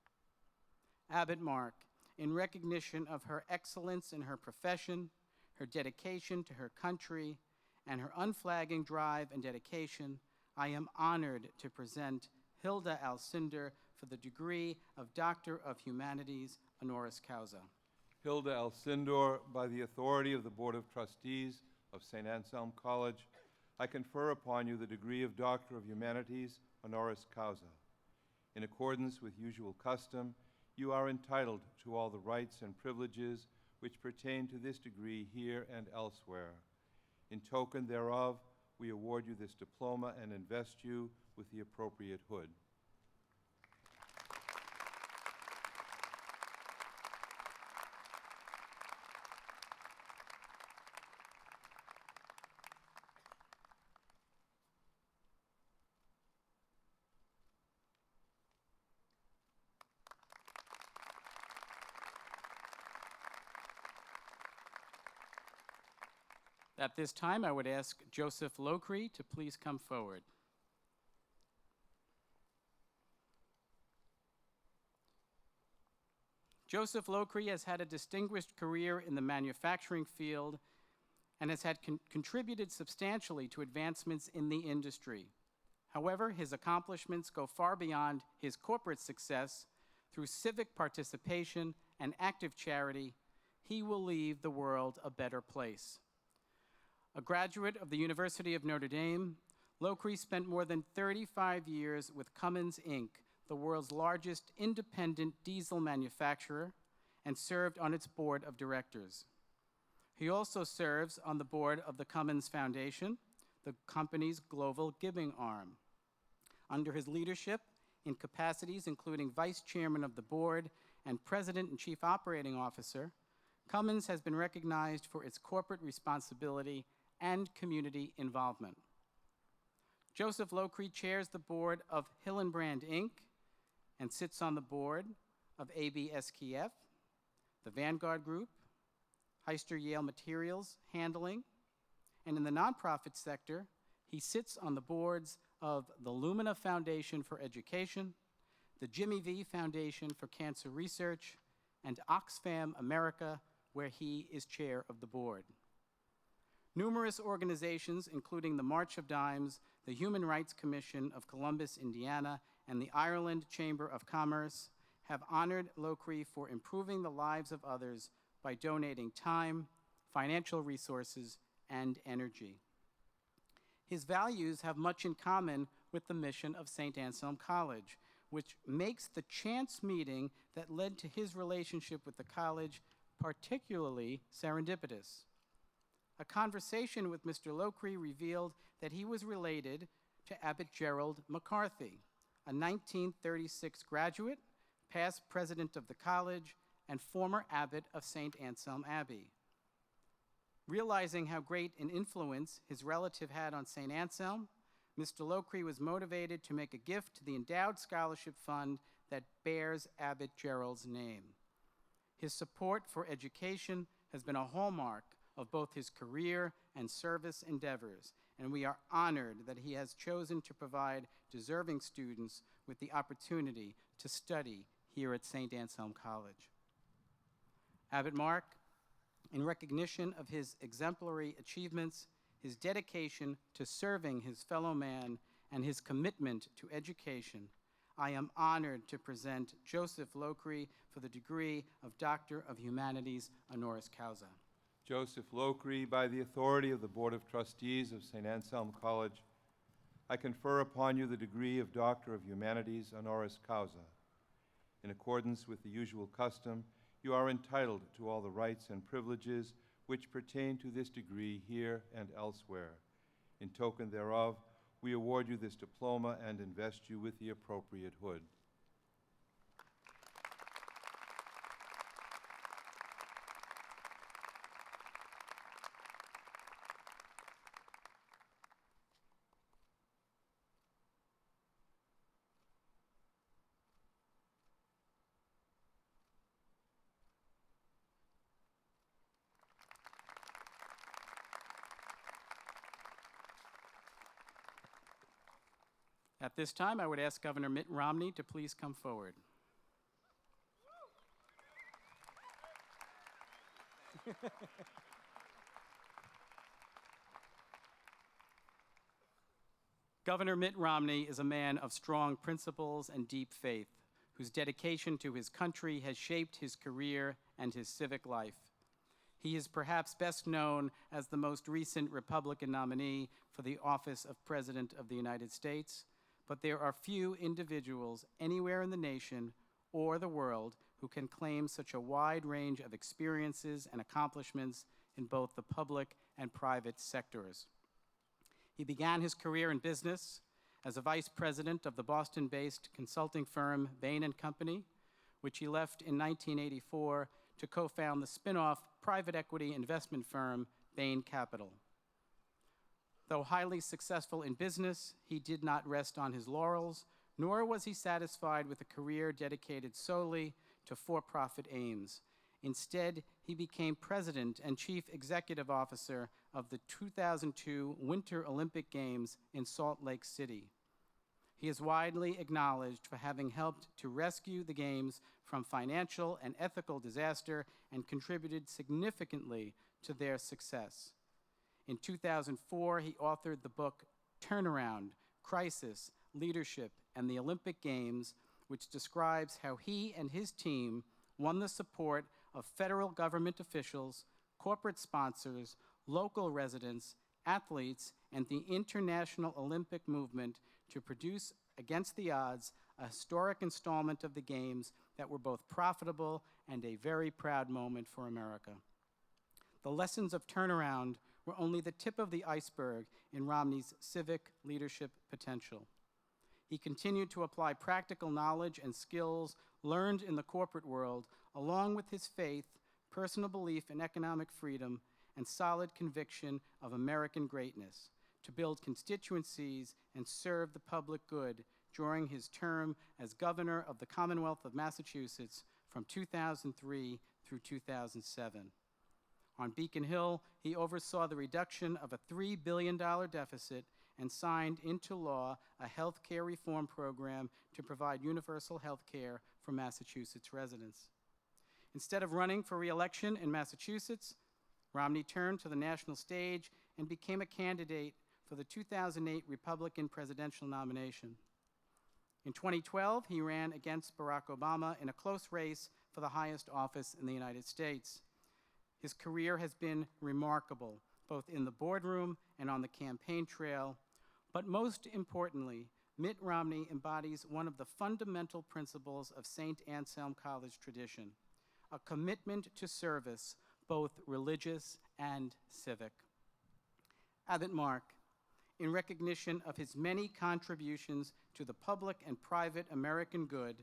Abbot Mark, in recognition of her excellence in her profession, her dedication to her country, and her unflagging drive and dedication, I am honored to present Hilda Alcindor for the degree of Doctor of Humanities, honoris causa. Hilda Alcindor, by the authority of the Board of Trustees of Saint Anselm College, I confer upon you the degree of Doctor of Humanities, honoris causa. In accordance with usual custom, you are entitled to all the rights and privileges which pertain to this degree here and elsewhere. In token thereof, we award you this diploma and invest you with the appropriate hood. At this time, I would ask Joseph Locree to please come forward. Joseph Locree has had a distinguished career in the manufacturing field and has had contributed substantially to advancements in the industry. However, his accomplishments go far beyond his corporate success. Through civic participation and active charity, he will leave the world a better place. A graduate of the University of Notre Dame, Locree spent more than 35 years with Cummins, Inc., the world's largest independent diesel manufacturer, and served on its board of directors. He also serves on the board of the Cummins Foundation, the company's global giving arm. Under his leadership, in capacities including vice chairman of the board and president and chief operating officer, Cummins has been recognized for its corporate responsibility and community involvement. Joseph Locree chairs the board of Hillenbrand, Inc., and sits on the board of ABSKF, the Vanguard Group, Heister Yale Materials Handling, and in the nonprofit sector, he sits on the boards of the Lumina Foundation for Education, the Jimmy V Foundation for Cancer Research, and Oxfam America, where he is chair of the board. Numerous organizations, including the March of Dimes, the Human Rights Commission of Columbus, Indiana, and the Ireland Chamber of Commerce, have honored Locree for improving the lives of others by donating time, financial resources, and energy. His values have much in common with the mission of Saint Anselm College, which makes the chance meeting that led to his relationship with the college particularly serendipitous. A conversation with Mr. Locree revealed that he was related to Abbot Gerald McCarthy, a 1936 graduate, past president of the college, and former abbot of St. Anselm Abbey. Realizing how great an influence his relative had on St. Anselm, Mr. Locree was motivated to make a gift to the endowed scholarship fund that bears Abbot Gerald's name. His support for education has been a hallmark of both his career and service endeavors, and we are honored that he has chosen to provide deserving students with the opportunity to study here at St. Anselm College. Abbot Mark, in recognition of his exemplary achievements, his dedication to serving his fellow man, and his commitment to education, I am honored to present Joseph Locree for the degree of Doctor of Humanities honoris causa. Joseph Locree, by the authority of the Board of Trustees of Saint Anselm College, I confer upon you the degree of Doctor of Humanities honoris causa. In accordance with the usual custom, you are entitled to all the rights and privileges which pertain to this degree here and elsewhere. In token thereof, we award you this diploma and invest you with the appropriate hood. At this time, I would ask Governor Mitt Romney to please come forward. Governor Mitt Romney is a man of strong principles and deep faith, whose dedication to his country has shaped his career and his civic life. He is perhaps best known as the most recent Republican nominee for the office of President of the United States, but there are few individuals anywhere in the nation or the world who can claim such a wide range of experiences and accomplishments in both the public and private sectors. He began his career in business as a vice president of the Boston-based consulting firm Bain & Company, which he left in 1984 to co-found the spin-off private equity investment firm Bain Capital. Though highly successful in business, he did not rest on his laurels, nor was he satisfied with a career dedicated solely to for-profit aims. Instead, he became president and chief executive officer of the 2002 Winter Olympic Games in Salt Lake City. He is widely acknowledged for having helped to rescue the Games from financial and ethical disaster and contributed significantly to their success. In 2004, he authored the book Turnaround, Crisis, Leadership, and the Olympic Games, which describes how he and his team won the support of federal government officials, corporate sponsors, local residents, athletes, and the international Olympic movement to produce, against the odds, a historic installment of the Games that were both profitable and a very proud moment for America. The lessons of Turnaround were only the tip of the iceberg in Romney's civic leadership potential. He continued to apply practical knowledge and skills learned in the corporate world, along with his faith, personal belief in economic freedom, and solid conviction of American greatness, to build constituencies and serve the public good during his term as governor of the Commonwealth of Massachusetts from 2003 through 2007. On Beacon Hill, he oversaw the reduction of a $3 billion deficit and signed into law a health care reform program to provide universal health care for Massachusetts residents. Instead of running for re-election in Massachusetts, Romney turned to the national stage and became a candidate for the 2008 Republican presidential nomination. In 2012, he ran against Barack Obama in a close race for the highest office in the United States. His career has been remarkable, both in the boardroom and on the campaign trail, but most importantly, Mitt Romney embodies one of the fundamental principles of Saint Anselm College tradition, a commitment to service, both religious and civic. Abbot Mark, in recognition of his many contributions to the public and private American good,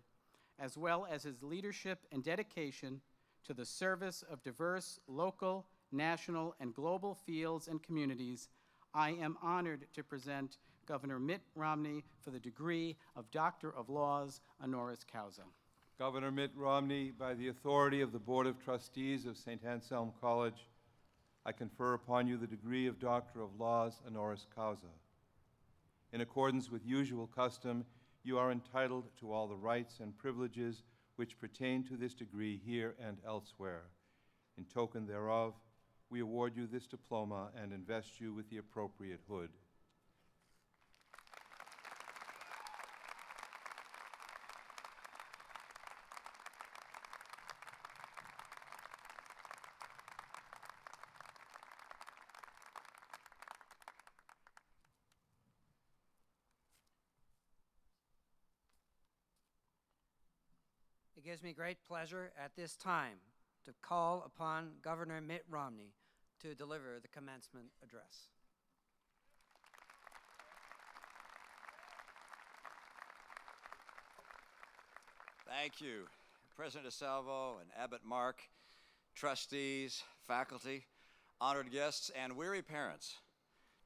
as well as his leadership and dedication to the service of diverse local, national, and global fields and communities, I am honored to present Governor Mitt Romney for the degree of Doctor of Laws, honoris causa. Governor Mitt Romney, by the authority of the Board of Trustees of Saint Anselm College, I confer upon you the degree of Doctor of Laws, honoris causa. In accordance with usual custom, you are entitled to all the rights and privileges which pertain to this degree here and elsewhere. In token thereof, we award you this diploma and invest you with the appropriate hood. It gives me great pleasure at this time to call upon Governor Mitt Romney to deliver the commencement address. Thank you, President DiSalvo and Abbot Mark, trustees, faculty, honored guests, and weary parents.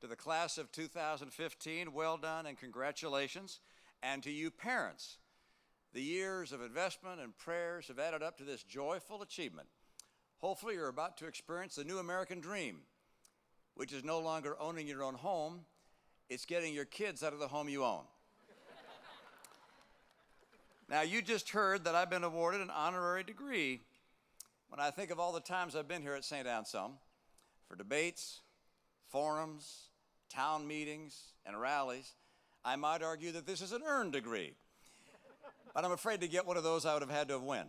To the class of 2015, well done and congratulations. And to you parents, the years of investment and prayers have added up to this joyful achievement. Hopefully you're about to experience the new American dream, which is no longer owning your own home, it's getting your kids out of the home you own. Now, you just heard that I've been awarded an honorary degree. When I think of all the times I've been here at St. Anselm for debates, forums, town meetings, and rallies, I might argue that this is an earned degree. But I'm afraid to get one of those I would have had to have won.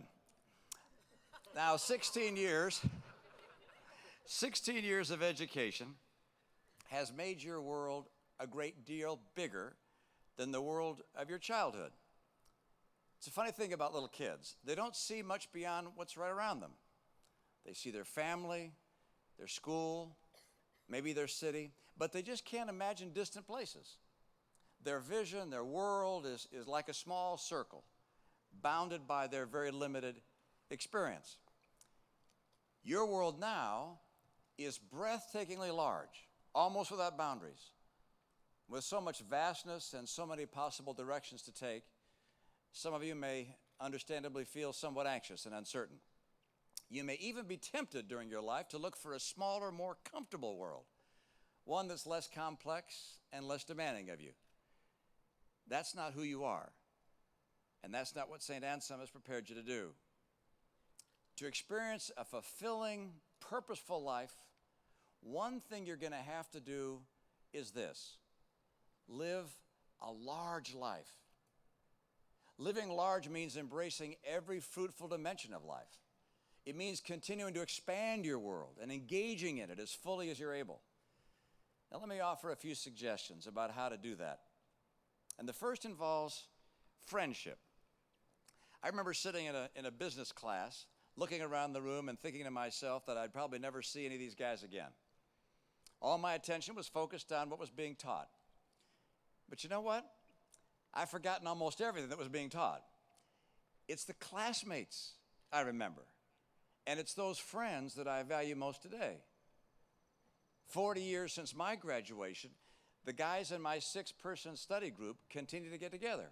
Now, 16 years of education has made your world a great deal bigger than the world of your childhood. It's a funny thing about little kids. They don't see much beyond what's right around them. They see their family, their school, maybe their city, but they just can't imagine distant places. Their vision, their world is like a small circle, bounded by their very limited experience. Your world now is breathtakingly large, almost without boundaries. With so much vastness and so many possible directions to take, some of you may understandably feel somewhat anxious and uncertain. You may even be tempted during your life to look for a smaller, more comfortable world, one that's less complex and less demanding of you. That's not who you are. And that's not what St. Anselm has prepared you to do. To experience a fulfilling, purposeful life, one thing you're going to have to do is this: live a large life. Living large means embracing every fruitful dimension of life. It means continuing to expand your world and engaging in it as fully as you're able. Now, let me offer a few suggestions about how to do that. And the first involves friendship. I remember sitting in a business class, looking around the room and thinking to myself that I'd probably never see any of these guys again. All my attention was focused on what was being taught. But you know what? I've forgotten almost everything that was being taught. It's the classmates I remember, and it's those friends that I value most today. 40 years since my graduation, the guys in my 6-person study group continue to get together.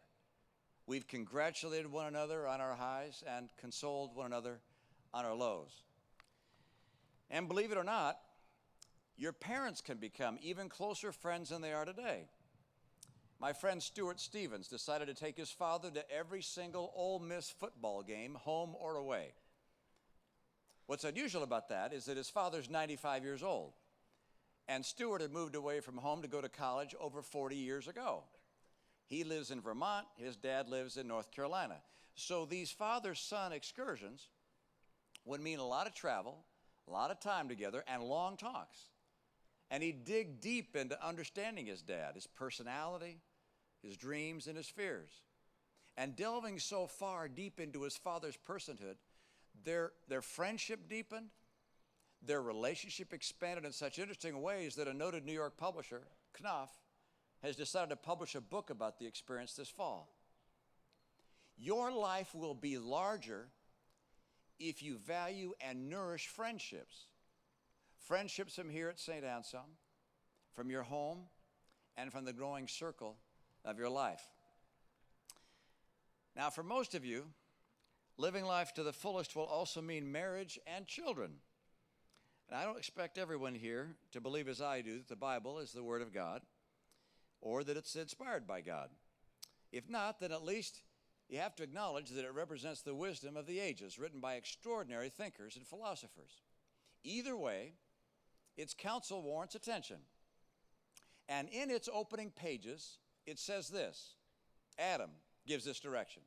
We've congratulated one another on our highs and consoled one another on our lows. And believe it or not, your parents can become even closer friends than they are today. My friend Stuart Stevens decided to take his father to every single Ole Miss football game, home or away. What's unusual about that is that his father's 95 years old. And Stuart had moved away from home to go to college over 40 years ago. He lives in Vermont. His dad lives in North Carolina. So these father-son excursions would mean a lot of travel, a lot of time together, and long talks. And he'd dig deep into understanding his dad, his personality, his dreams, and his fears. And delving so far deep into his father's personhood, their friendship deepened, their relationship expanded in such interesting ways that a noted New York publisher, Knopf, has decided to publish a book about the experience this fall. Your life will be larger if you value and nourish friendships. Friendships from here at St. Anselm, from your home, and from the growing circle of your life. Now, for most of you, living life to the fullest will also mean marriage and children. And I don't expect everyone here to believe as I do that the Bible is the Word of God or that it's inspired by God. If not, then at least you have to acknowledge that it represents the wisdom of the ages written by extraordinary thinkers and philosophers. Either way, its counsel warrants attention. And in its opening pages, it says this. Adam gives this direction.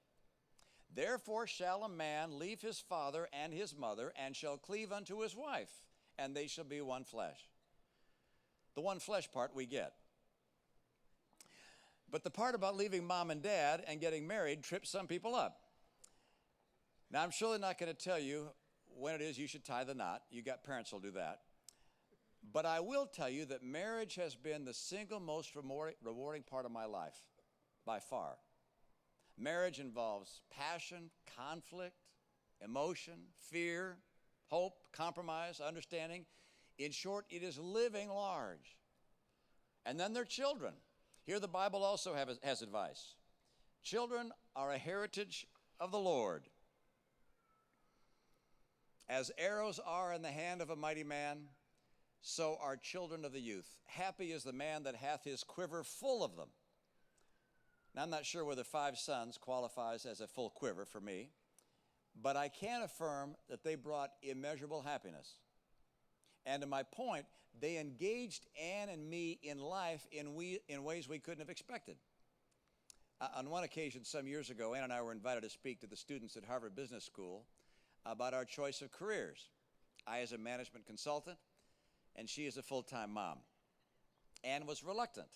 Therefore shall a man leave his father and his mother, and shall cleave unto his wife, and they shall be one flesh. The one flesh part we get. But the part about leaving mom and dad and getting married trips some people up. Now, I'm surely not going to tell you when it is you should tie the knot. You got parents who'll do that. But I will tell you that marriage has been the single most rewarding part of my life, by far. Marriage involves passion, conflict, emotion, fear, hope, compromise, understanding. In short, it is living large. And then there are children. Here the Bible also has advice. Children are a heritage of the Lord. As arrows are in the hand of a mighty man, so are children of the youth. Happy is the man that hath his quiver full of them. Now, I'm not sure whether 5 sons qualifies as a full quiver for me, but I can affirm that they brought immeasurable happiness. And to my point, they engaged Anne and me in life in ways we couldn't have expected. On one occasion some years ago, Anne and I were invited to speak to the students at Harvard Business School about our choice of careers. I as a management consultant, and she as a full-time mom. Anne was reluctant,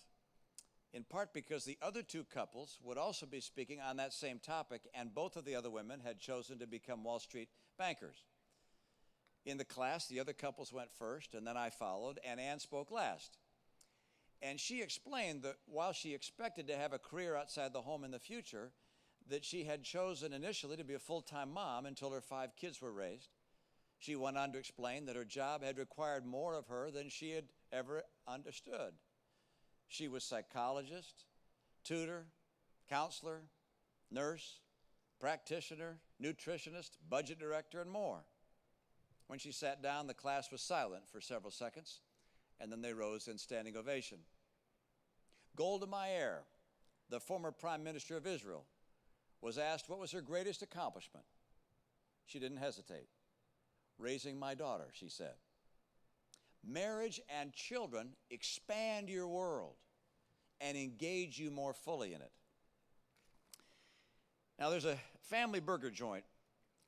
in part because the other 2 couples would also be speaking on that same topic, and both of the other women had chosen to become Wall Street bankers. In the class, the other couples went first, and then I followed, and Anne spoke last. And she explained that while she expected to have a career outside the home in the future, that she had chosen initially to be a full-time mom until her 5 kids were raised. She went on to explain that her job had required more of her than she had ever understood. She was psychologist, tutor, counselor, nurse, practitioner, nutritionist, budget director, and more. When she sat down, the class was silent for several seconds, and then they rose in standing ovation. Golda Meir, the former Prime Minister of Israel, was asked what was her greatest accomplishment. She didn't hesitate. Raising my daughter, she said. Marriage and children expand your world and engage you more fully in it. Now, there's a family burger joint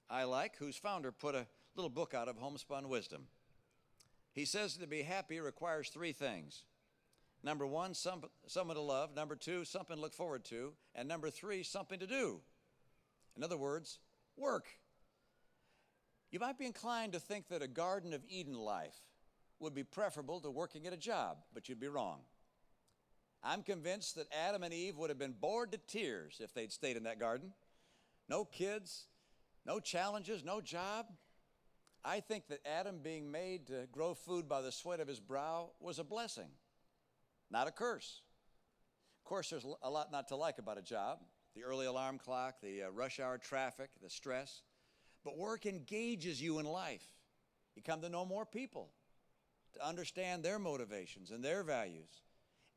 I like whose founder put a little book out of homespun wisdom. He says to be happy requires 3 things. Number 1, someone to love. Number 2, something to look forward to. And number 3, something to do. In other words, work. You might be inclined to think that a Garden of Eden life would be preferable to working at a job, but you'd be wrong. I'm convinced that Adam and Eve would have been bored to tears if they'd stayed in that garden. No kids, no challenges, no job. I think that Adam being made to grow food by the sweat of his brow was a blessing, not a curse. Of course, there's a lot not to like about a job. The early alarm clock, the rush hour traffic, the stress. But work engages you in life. You come to know more people, to understand their motivations and their values,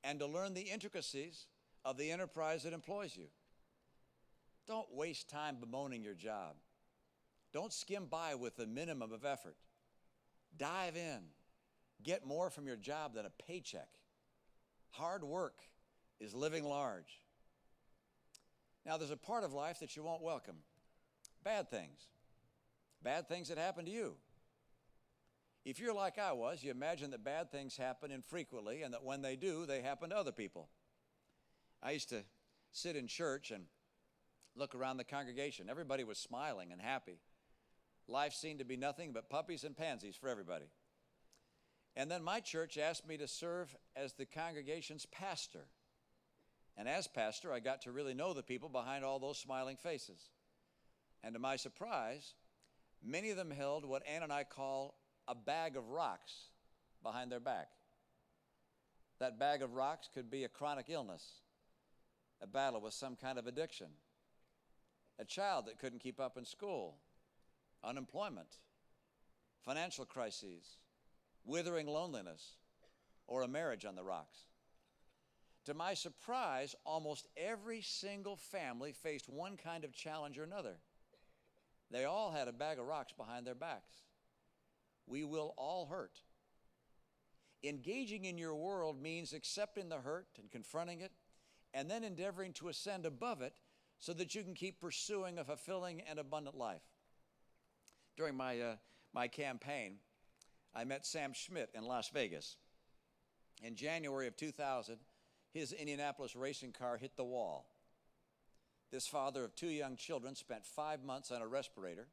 and to learn the intricacies of the enterprise that employs you. Don't waste time bemoaning your job. Don't skim by with the minimum of effort. Dive in. get more from your job than a paycheck. Hard work is living large. Now, there's a part of life that you won't welcome. Bad things. Bad things that happen to you. If you're like I was, you imagine that bad things happen infrequently and that when they do, they happen to other people. I used to sit in church and look around the congregation. Everybody was smiling and happy. Life seemed to be nothing but puppies and pansies for everybody. And then my church asked me to serve as the congregation's pastor. And as pastor, I got to really know the people behind all those smiling faces. And to my surprise, many of them held what Ann and I call a bag of rocks behind their back. That bag of rocks could be a chronic illness, a battle with some kind of addiction, a child that couldn't keep up in school, unemployment, financial crises, withering loneliness, or a marriage on the rocks. To my surprise, almost every single family faced one kind of challenge or another. They all had a bag of rocks behind their backs. We will all hurt. Engaging in your world means accepting the hurt and confronting it, and then endeavoring to ascend above it so that you can keep pursuing a fulfilling and abundant life. During my campaign, I met Sam Schmidt in Las Vegas. In January of 2000, his Indianapolis racing car hit the wall. This father of 2 young children spent 5 months on a respirator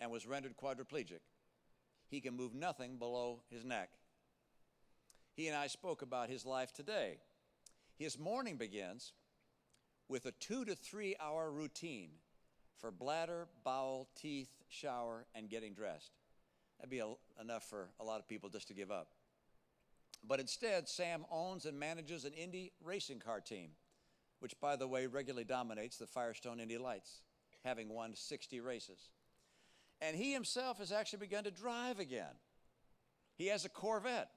and was rendered quadriplegic. He can move nothing below his neck. He and I spoke about his life today. His morning begins with a 2 to 3 hour routine for bladder, bowel, teeth, shower, and getting dressed. That'd be enough for a lot of people just to give up. But instead, Sam owns and manages an Indy racing car team, which, by the way, regularly dominates the Firestone Indy Lights, having won 60 races. And he himself has actually begun to drive again. He has a Corvette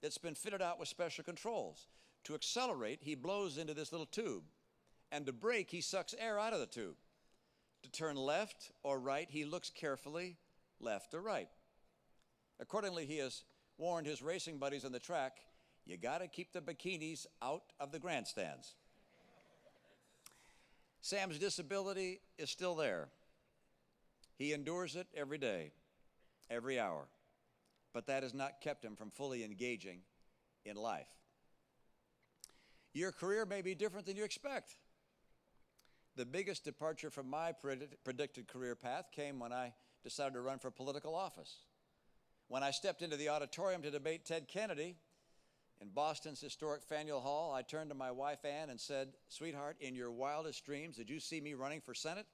that's been fitted out with special controls. To accelerate, he blows into this little tube. And to brake, he sucks air out of the tube. To turn left or right, he looks carefully left or right. Accordingly, he has warned his racing buddies on the track, you gotta keep the bikinis out of the grandstands. Sam's disability is still there. He endures it every day, every hour. But that has not kept him from fully engaging in life. Your career may be different than you expect. The biggest departure from my predicted career path came when I decided to run for political office. When I stepped into the auditorium to debate Ted Kennedy in Boston's historic Faneuil Hall, I turned to my wife, Ann, and said, "Sweetheart, in your wildest dreams, did you see me running for Senate?"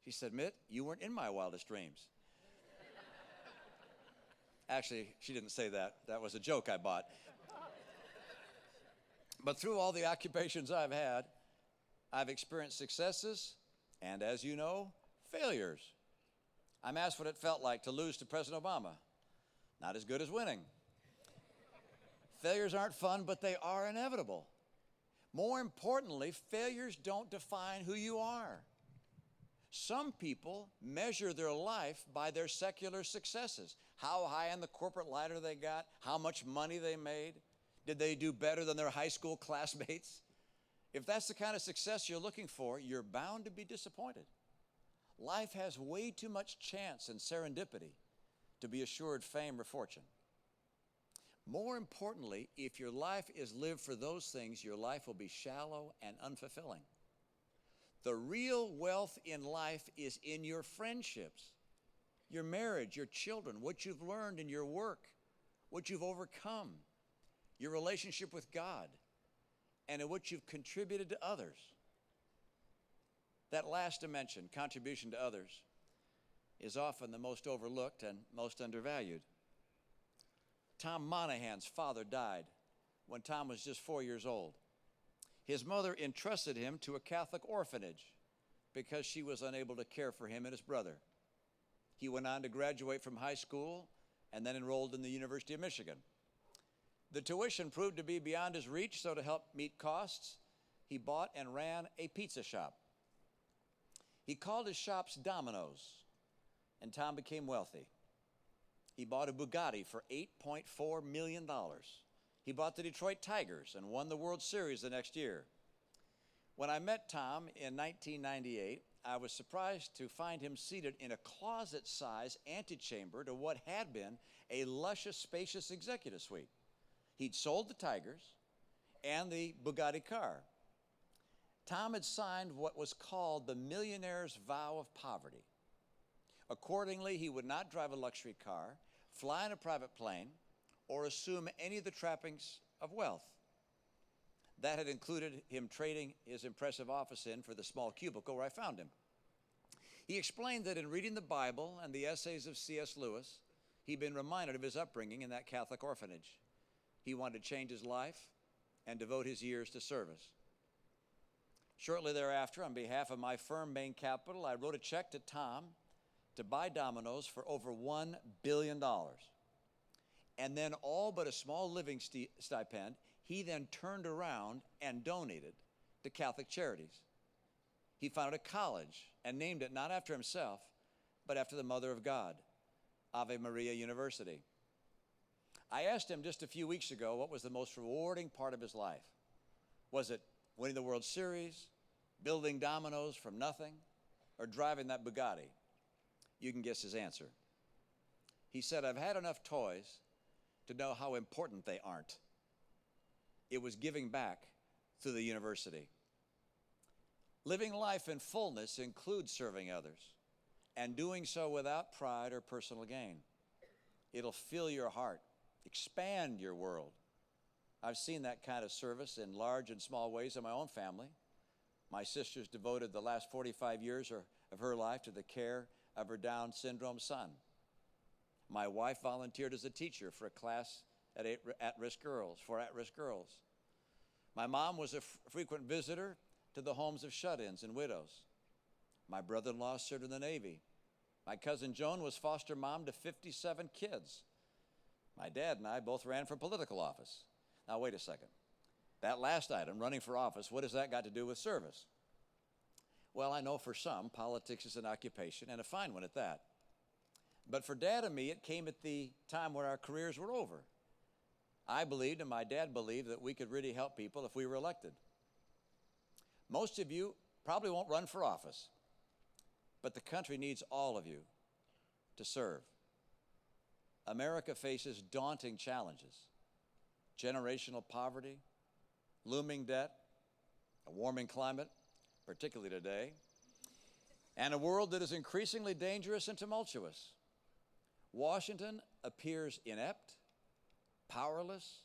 She said, "Mitt, you weren't in my wildest dreams." Actually, she didn't say that. That was a joke I bought. But through all the occupations I've had, I've experienced successes and, as you know, failures. I'm asked what it felt like to lose to President Obama. Not as good as winning. Failures aren't fun, but they are inevitable. More importantly, failures don't define who you are. Some people measure their life by their secular successes. How high on the corporate ladder they got, how much money they made. Did they do better than their high school classmates? If that's the kind of success you're looking for, you're bound to be disappointed. Life has way too much chance and serendipity to be assured fame or fortune. More importantly, if your life is lived for those things, your life will be shallow and unfulfilling. The real wealth in life is in your friendships, your marriage, your children, what you've learned in your work, what you've overcome, your relationship with God, and in what you've contributed to others. That last dimension, contribution to others, is often the most overlooked and most undervalued. Tom Monahan's father died when Tom was just 4 years old. His mother entrusted him to a Catholic orphanage because she was unable to care for him and his brother. He went on to graduate from high school and then enrolled in the University of Michigan. The tuition proved to be beyond his reach, so to help meet costs, he bought and ran a pizza shop. He called his shops Domino's, and Tom became wealthy. He bought a Bugatti for $8.4 million. He bought the Detroit Tigers and won the World Series the next year. When I met Tom in 1998, I was surprised to find him seated in a closet-sized antechamber to what had been a luscious, spacious executive suite. He'd sold the Tigers and the Bugatti car. Tom had signed what was called the millionaire's vow of poverty. Accordingly, he would not drive a luxury car, fly in a private plane, or assume any of the trappings of wealth. That had included him trading his impressive office in for the small cubicle where I found him. He explained that in reading the Bible and the essays of C.S. Lewis, he'd been reminded of his upbringing in that Catholic orphanage. He wanted to change his life and devote his years to service. Shortly thereafter, on behalf of my firm, Maine Capital, I wrote a check to Tom to buy Domino's for over $1 billion. And then all but a small living stipend, he then turned around and donated to Catholic charities. He founded a college and named it not after himself, but after the Mother of God, Ave Maria University. I asked him just a few weeks ago what was the most rewarding part of his life. Was it winning the World Series, building Domino's from nothing, or driving that Bugatti? You can guess his answer. He said, "I've had enough toys to know how important they aren't." It was giving back through the university. Living life in fullness includes serving others and doing so without pride or personal gain. It'll fill your heart, expand your world. I've seen that kind of service in large and small ways in my own family. My sister's devoted the last 45 years of her life to the care of her Down syndrome son. My wife volunteered as a teacher for a class for at-risk girls. My mom was a frequent visitor to the homes of shut-ins and widows. My brother-in-law served in the Navy. My cousin Joan was foster mom to 57 kids. My dad and I both ran for political office. Now, wait a second. That last item, running for office, what has that got to do with service? Well, I know for some, politics is an occupation, and a fine one at that. But for Dad and me, it came at the time where our careers were over. I believed, and my dad believed, that we could really help people if we were elected. Most of you probably won't run for office, but the country needs all of you to serve. America faces daunting challenges: generational poverty, looming debt, a warming climate, particularly today, and a world that is increasingly dangerous and tumultuous. Washington appears inept, powerless,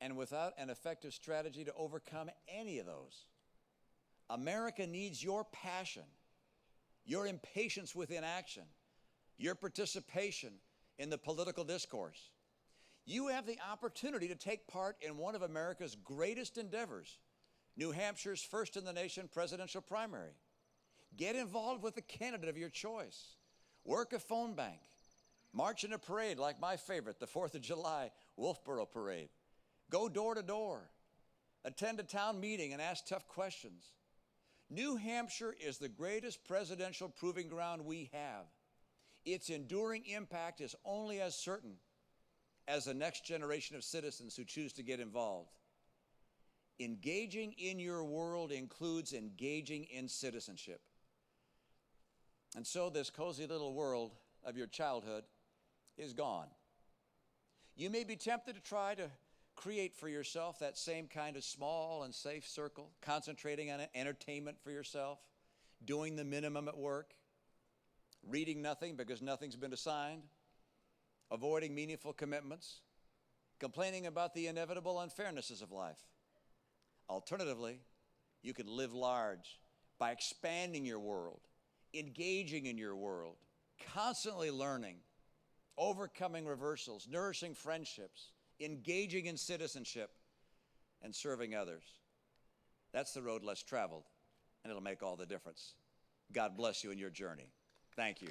and without an effective strategy to overcome any of those. America needs your passion, your impatience with inaction, your participation in the political discourse. You have the opportunity to take part in one of America's greatest endeavors, New Hampshire's first in the nation presidential primary. Get involved with the candidate of your choice. Work a phone bank. March in a parade like my favorite, the 4th of July Wolfboro Parade. Go door to door. Attend a town meeting and ask tough questions. New Hampshire is the greatest presidential proving ground we have. Its enduring impact is only as certain as the next generation of citizens who choose to get involved. Engaging in your world includes engaging in citizenship. And so this cozy little world of your childhood is gone. You may be tempted to try to create for yourself that same kind of small and safe circle, concentrating on entertainment for yourself, doing the minimum at work, reading nothing because nothing's been assigned, avoiding meaningful commitments, complaining about the inevitable unfairnesses of life. Alternatively, you can live large by expanding your world, engaging in your world, constantly learning, overcoming reversals, nourishing friendships, engaging in citizenship, and serving others. That's the road less traveled, and it'll make all the difference. God bless you in your journey. Thank you.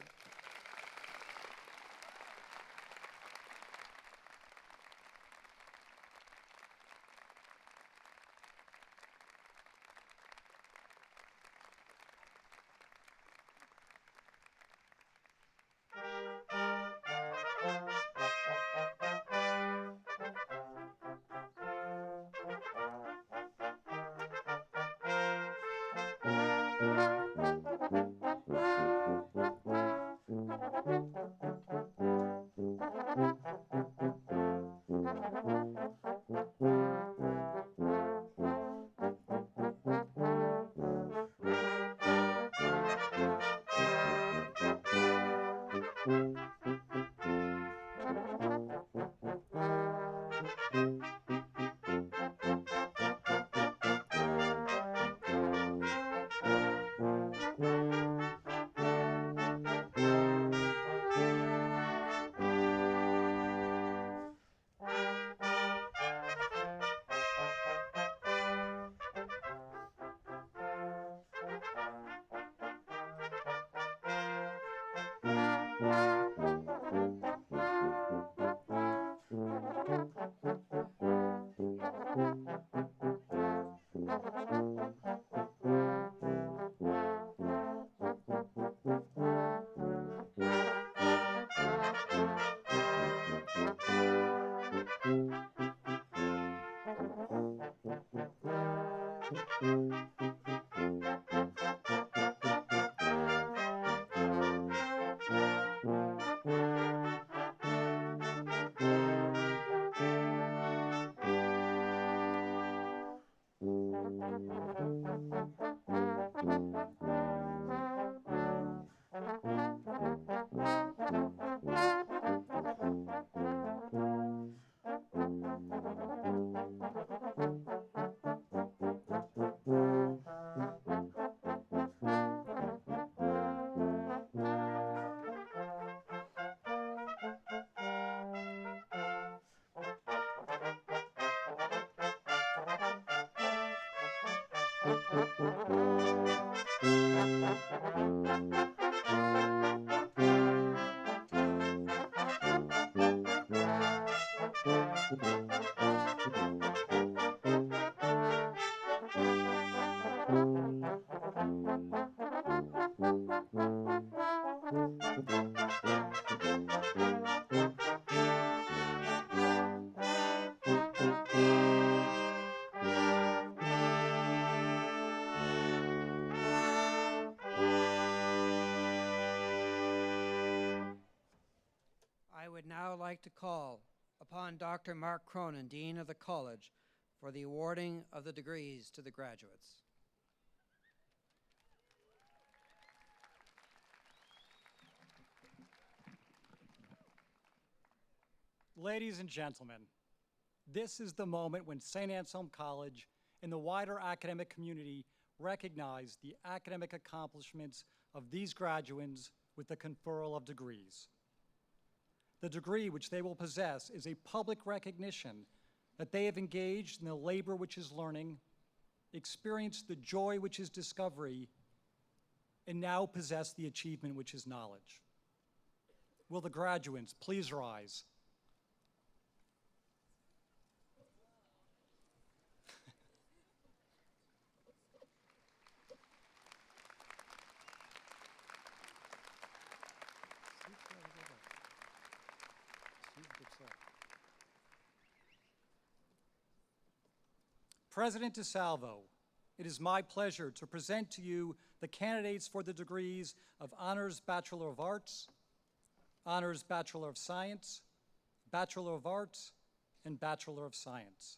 I would now like to call upon Dr. Mark Cronin, Dean of the College, for the awarding of the degrees to the graduates. Ladies and gentlemen, this is the moment when Saint Anselm College and the wider academic community recognize the academic accomplishments of these graduates with the conferral of degrees. The degree which they will possess is a public recognition that they have engaged in the labor which is learning, experienced the joy which is discovery, and now possess the achievement which is knowledge. Will the graduates please rise? President DiSalvo, it is my pleasure to present to you the candidates for the degrees of Honors Bachelor of Arts, Honors Bachelor of Science, Bachelor of Arts, and Bachelor of Science.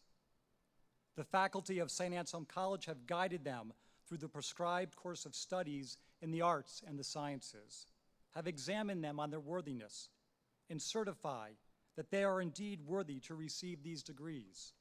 The faculty of Saint Anselm College have guided them through the prescribed course of studies in the arts and the sciences, have examined them on their worthiness, and certify that they are indeed worthy to receive these degrees.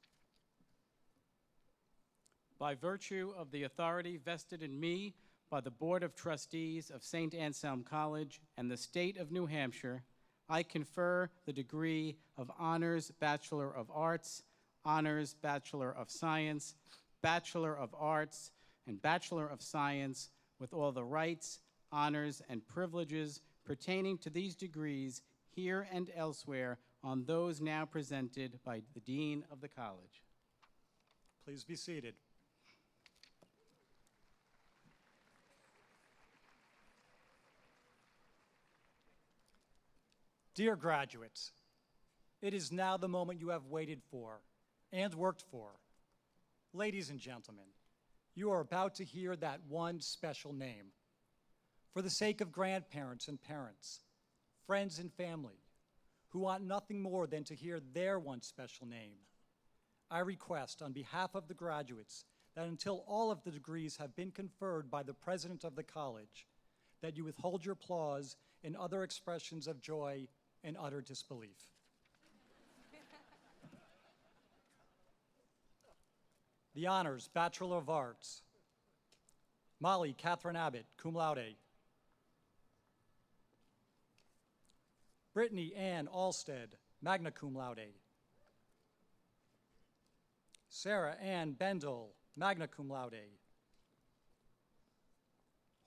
By virtue of the authority vested in me by the Board of Trustees of Saint Anselm College and the State of New Hampshire, I confer the degree of Honors Bachelor of Arts, Honors Bachelor of Science, Bachelor of Arts, and Bachelor of Science with all the rights, honors, and privileges pertaining to these degrees here and elsewhere on those now presented by the Dean of the College. Please be seated. Dear graduates, it is now the moment you have waited for and worked for. Ladies and gentlemen, you are about to hear that one special name. For the sake of grandparents and parents, friends and family, who want nothing more than to hear their one special name, I request on behalf of the graduates that until all of the degrees have been conferred by the president of the college, that you withhold your applause and other expressions of joy and utter disbelief. The Honors Bachelor of Arts, Molly Catherine Abbott, cum laude. Brittany Ann Alstead, magna cum laude. Sarah Ann Bendel, magna cum laude.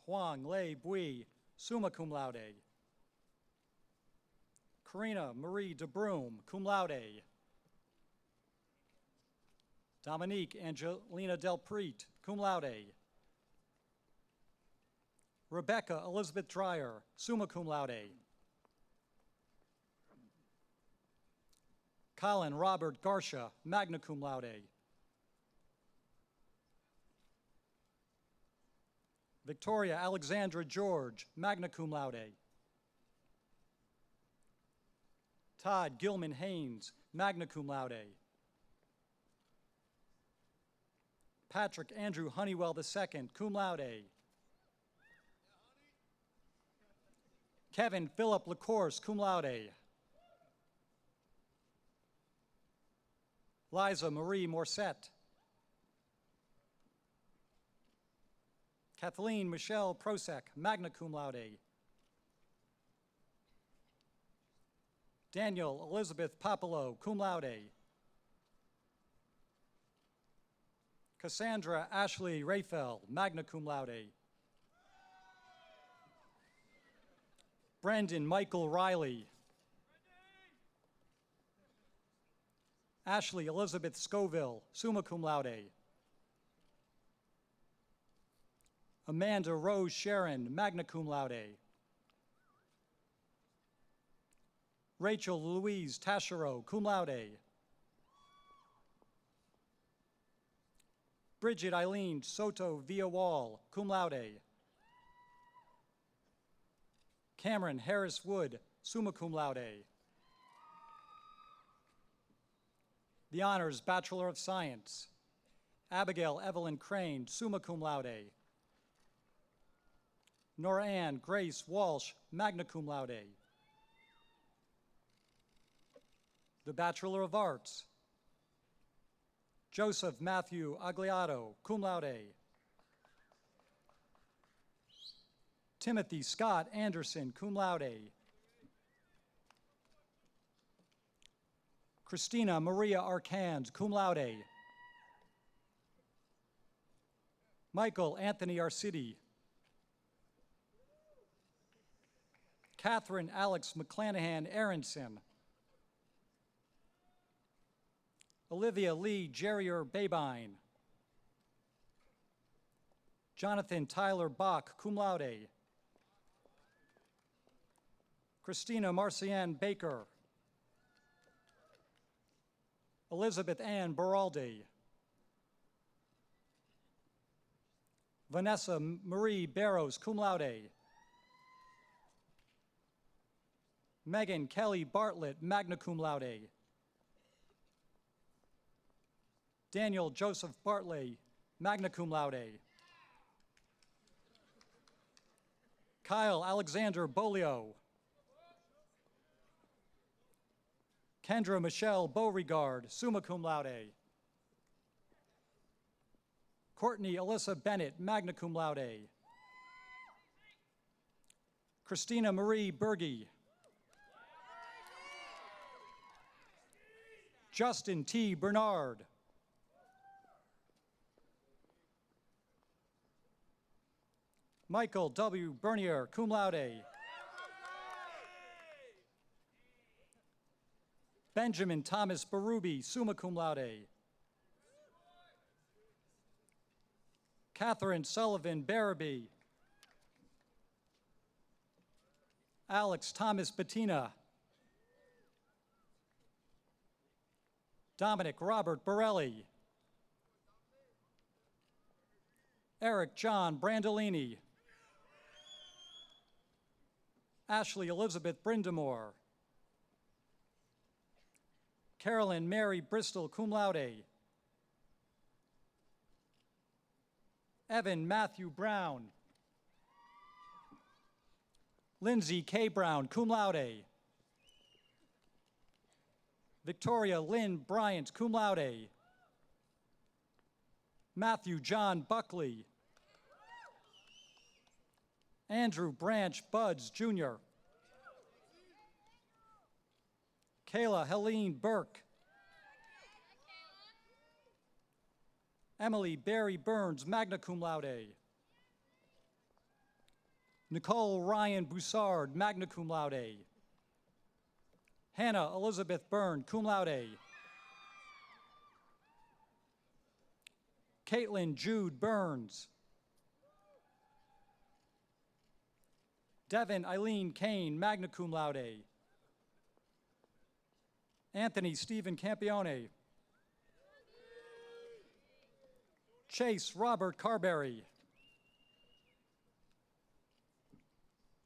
Huang Lei Bui, summa cum laude. Karina Marie DeBroom, cum laude. Dominique Angelina Del Preet, cum laude. Rebecca Elizabeth Dreyer, summa cum laude. Colin Robert Garsha, magna cum laude. Victoria Alexandra George, magna cum laude. Todd Gilman Haynes, magna cum laude. Patrick Andrew Honeywell II, cum laude. Kevin Philip LaCourse, cum laude. Liza Marie Morset. Kathleen Michelle Prosek, magna cum laude. Daniel Elizabeth Popolo, cum laude. Cassandra Ashley Rayfeld, magna cum laude. Brendan Michael Riley. Ashley Elizabeth Scoville, summa cum laude. Amanda Rose Sharon, magna cum laude. Rachel Louise Taschereau, cum laude. Bridget Eileen Soto Via Wall, cum laude. Cameron Harris Wood, summa cum laude. The Honors Bachelor of Science, Abigail Evelyn Crane, summa cum laude. Nora Ann Grace Walsh, magna cum laude. The Bachelor of Arts, Joseph Matthew Agliato, cum laude. Timothy Scott Anderson, cum laude. Christina Maria Arcand, cum laude. Michael Anthony Arcidi. Catherine Alex McClanahan Aronson. Olivia Lee Jerrier Babine. Jonathan Tyler Bach, cum laude. Christina Marcianne Baker. Elizabeth Ann Baraldi. Vanessa Marie Barrows, cum laude. Megan Kelly Bartlett, magna cum laude. Daniel Joseph Bartley, magna cum laude. Kyle Alexander Bolio. Kendra Michelle Beauregard, summa cum laude. Courtney Alyssa Bennett, magna cum laude. Christina Marie Berge. Justin T. Bernard. Michael W. Bernier, cum laude. Benjamin Thomas Berube, summa cum laude. Catherine Sullivan Barabee. Alex Thomas Bettina. Dominic Robert Borelli. Eric John Brandolini. Ashley Elizabeth Brindamore. Carolyn Mary Bristol, cum laude. Evan Matthew Brown. Lindsay K. Brown, cum laude. Victoria Lynn Bryant, cum laude. Matthew John Buckley. Andrew Branch Buds, Jr. Kayla Helene Burke. Emily Barry Burns, magna cum laude. Nicole Ryan Boussard, magna cum laude. Hannah Elizabeth Byrne, cum laude. Caitlin Jude Burns. Devin Eileen Kane, magna cum laude. Anthony Stephen Campione. Chase Robert Carberry.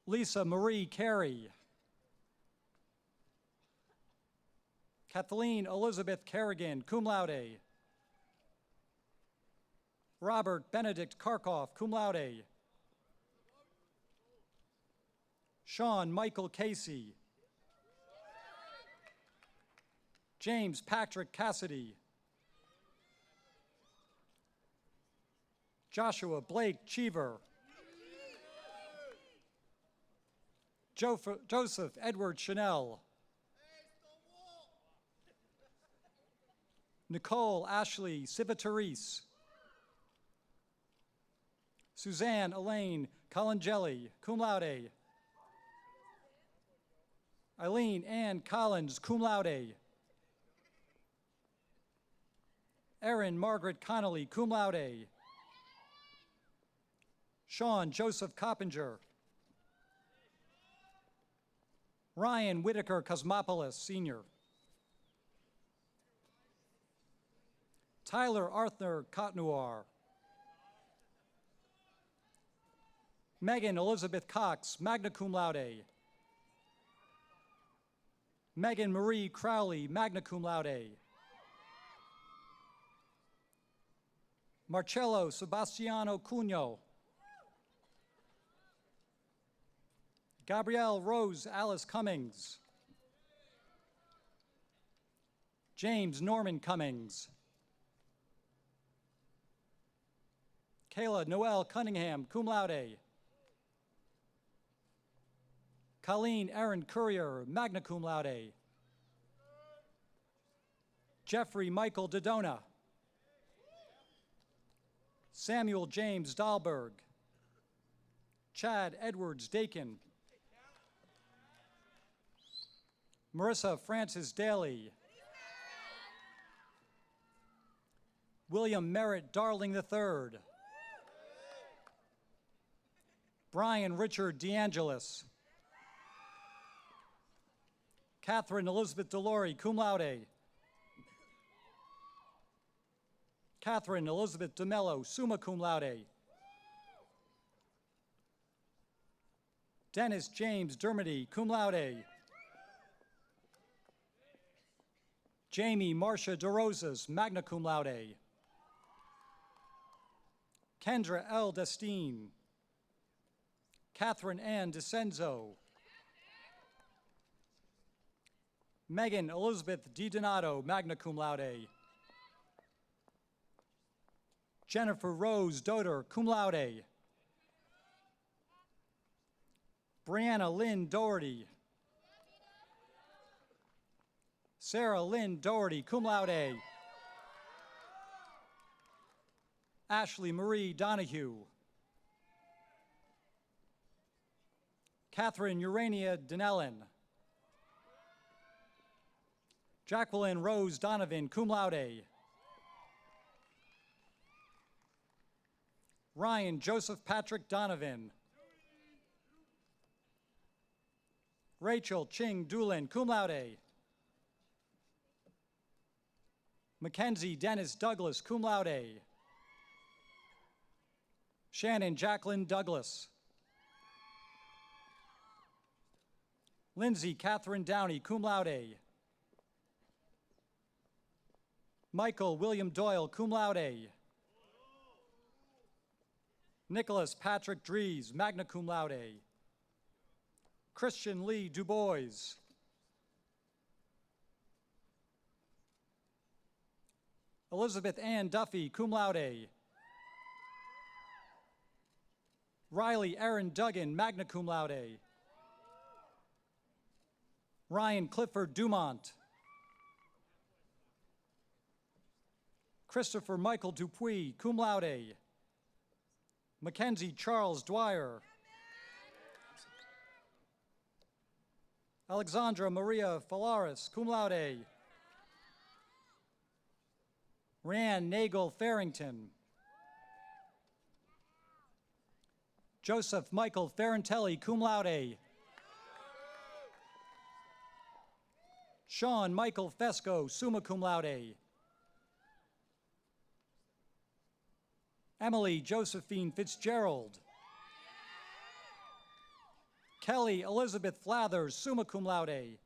Lisa Marie Carey. Kathleen Elizabeth Kerrigan, cum laude. Robert Benedict Karkoff, cum laude. Sean Michael Casey. James Patrick Cassidy. Joshua Blake Cheever. Joseph Edward Chanel. Nicole Ashley Civitarese. Suzanne Elaine Colangelli, cum laude. Eileen Ann Collins, cum laude. Erin Margaret Connolly, cum laude. Sean Joseph Coppinger. Ryan Whitaker Cosmopoulos, Sr. Tyler Arthur Cotnoir. Megan Elizabeth Cox, magna cum laude. Megan Marie Crowley, magna cum laude. Marcello Sebastiano Cunho. Gabrielle Rose Alice Cummings. James Norman Cummings. Kayla Noel Cunningham, cum laude. Colleen Aaron Courier, magna cum laude. Jeffrey Michael Dodona. Samuel James Dahlberg. Chad Edwards Dakin. Marissa Francis Daly. William Merritt Darling III. Brian Richard DeAngelis. Catherine Elizabeth Delory, cum laude. Catherine Elizabeth DeMello, summa cum laude. Dennis James Dermody, cum laude. Jamie Marcia DeRosas, magna cum laude. Kendra L. Destine. Catherine Ann DeCenzo. Megan Elizabeth DiDonato, magna cum laude. Jennifer Rose Doder, cum laude. Brianna Lynn Doherty. Sarah Lynn Doherty, cum laude. Ashley Marie Donahue. Catherine Urania Dinellin. Jacqueline Rose Donovan, cum laude. Ryan Joseph Patrick Donovan. Rachel Ching Doolin, cum laude. Mackenzie Dennis Douglas, cum laude. Shannon Jacqueline Douglas. Lindsay Catherine Downey, cum laude. Michael William Doyle, cum laude. Nicholas Patrick Dries, magna cum laude. Christian Lee DuBois. Elizabeth Ann Duffy, cum laude. Riley Aaron Duggan, magna cum laude. Ryan Clifford Dumont. Christopher Michael Dupuis, cum laude. Mackenzie Charles Dwyer. Alexandra Maria Falaris, cum laude. Rand Nagel Farrington. Joseph Michael Ferrantelli, cum laude. Sean Michael Fesco, summa cum laude. Emily Josephine Fitzgerald. Kelly Elizabeth Flathers, summa cum laude.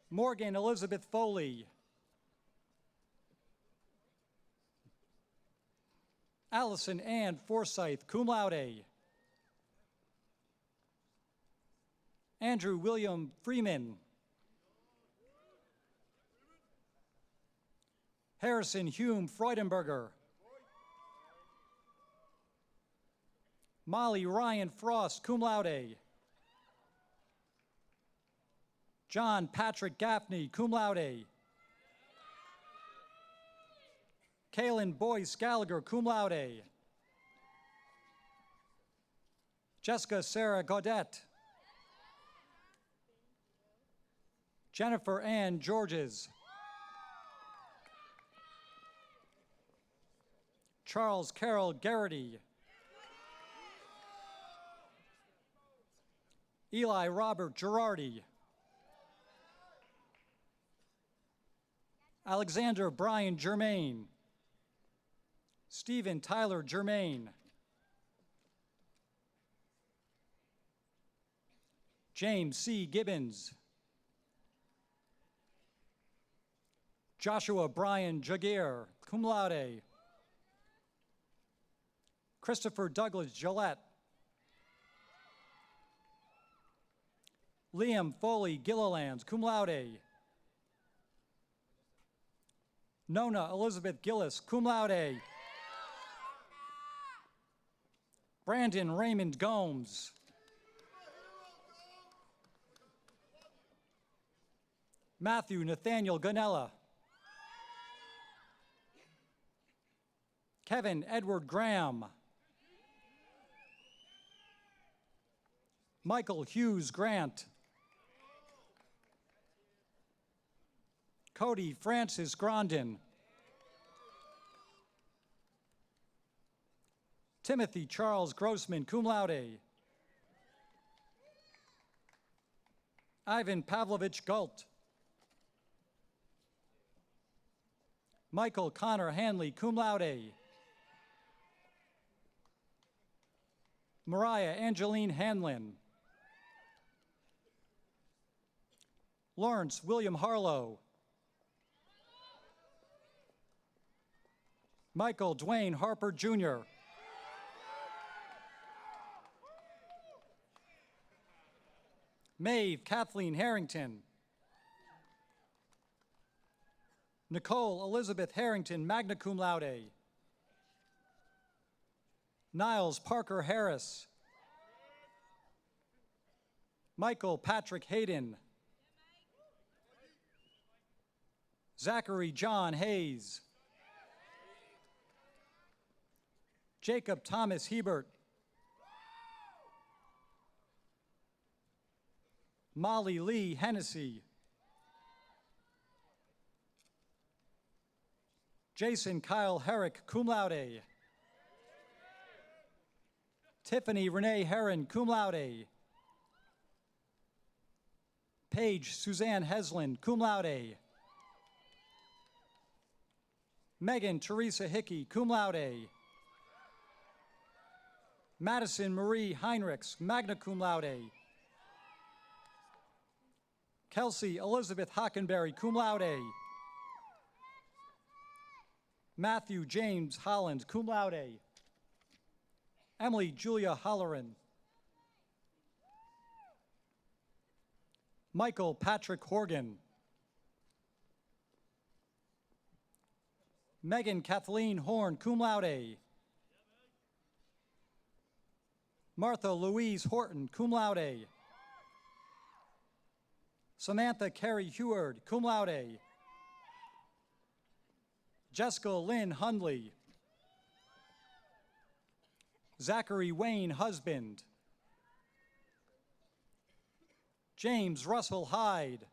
Morgan Elizabeth Foley. Allison Ann Forsyth, cum laude. Andrew William Freeman. Harrison Hume Freudenberger. Molly Ryan Frost, cum laude. John Patrick Gaffney, cum laude. Kaylin Boyce Gallagher, cum laude. Jessica Sarah Gaudette. Jennifer Ann Georges. Charles Carroll Garrity. Eli Robert Girardi. Alexander Brian Germain. Stephen Tyler Germain. James C. Gibbons. Joshua Brian Jagier, cum laude. Christopher Douglas Gillette. Liam Foley Gillilands, cum laude. Nona Elizabeth Gillis, cum laude. Brandon Raymond Gomes. Matthew Nathaniel Ganella. Kevin Edward Graham. Michael Hughes Grant. Cody Francis Grondin. Timothy Charles Grossman, cum laude. Ivan Pavlovich Galt. Michael Connor Hanley, cum laude. Mariah Angeline Hanlon. Lawrence William Harlow. Michael Dwayne Harper, Jr. Maeve Kathleen Harrington. Nicole Elizabeth Harrington, magna cum laude. Niles Parker Harris. Michael Patrick Hayden. Zachary John Hayes. Jacob Thomas Hebert. Molly Lee Hennessy. Jason Kyle Herrick, cum laude. Tiffany Renee Herron, cum laude. Paige Suzanne Heslin, cum laude. Megan Teresa Hickey, cum laude. Madison Marie Heinrichs, magna cum laude. Kelsey Elizabeth Hockenberry, cum laude. Matthew James Holland, cum laude. Emily Julia Holleran. Michael Patrick Horgan. Megan Kathleen Horn, cum laude. Martha Louise Horton, cum laude. Samantha Carey Heward, cum laude. Jessica Lynn Hundley. Zachary Wayne Husband. James Russell Hyde.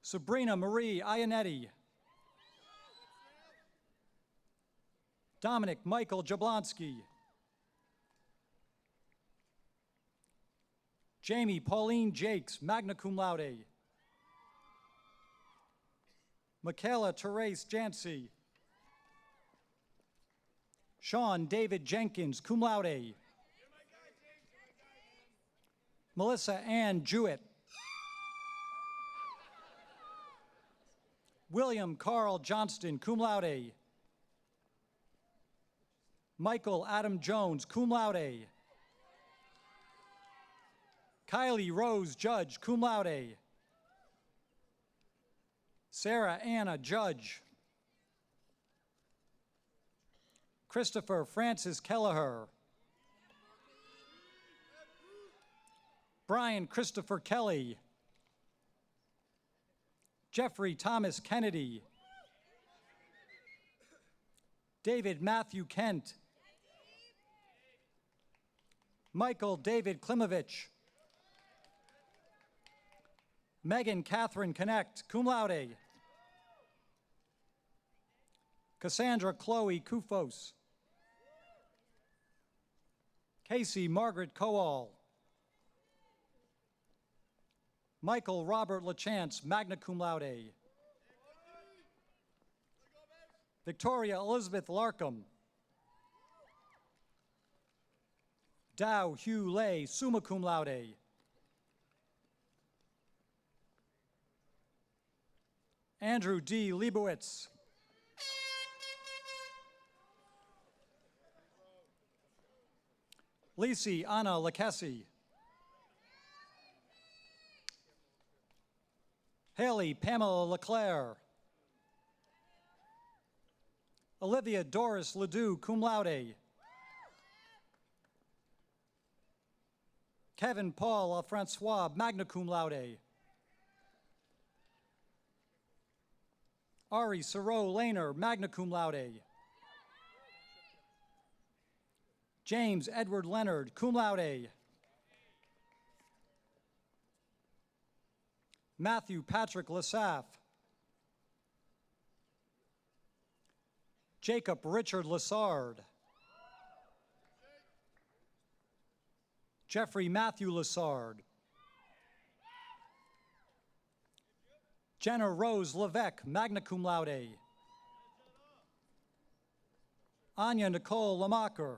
Sabrina Marie Ionetti. Dominic Michael Jablonski. Jamie Pauline Jakes, magna cum laude. Michaela Therese Jancy. Sean David Jenkins, cum laude. Melissa Ann Jewett. William Carl Johnston, cum laude. Michael Adam Jones, cum laude. Kylie Rose Judge, cum laude. Sarah Anna Judge. Christopher Francis Kelleher. Brian Christopher Kelly. Jeffrey Thomas Kennedy. David Matthew Kent. Michael David Klimovich. Megan Catherine Connect, cum laude. Cassandra Chloe Kufos. Casey Margaret Coal. Michael Robert LaChance, magna cum laude. Victoria Elizabeth Larkham. Dow Hugh Lay, summa cum laude. Andrew D. Leibowitz. Lisi Anna Lakessi. Haley Pamela Leclerc. Olivia Doris Ledoux, cum laude. Kevin Paul Francois, magna cum laude. Ari Siro Lehner, magna cum laude. James Edward Leonard, cum laude. Matthew Patrick Lassaf. Jacob Richard Lassard. Jeffrey Matthew Lassard. Jenna Rose Levesque, magna cum laude. Anya Nicole Lamacher.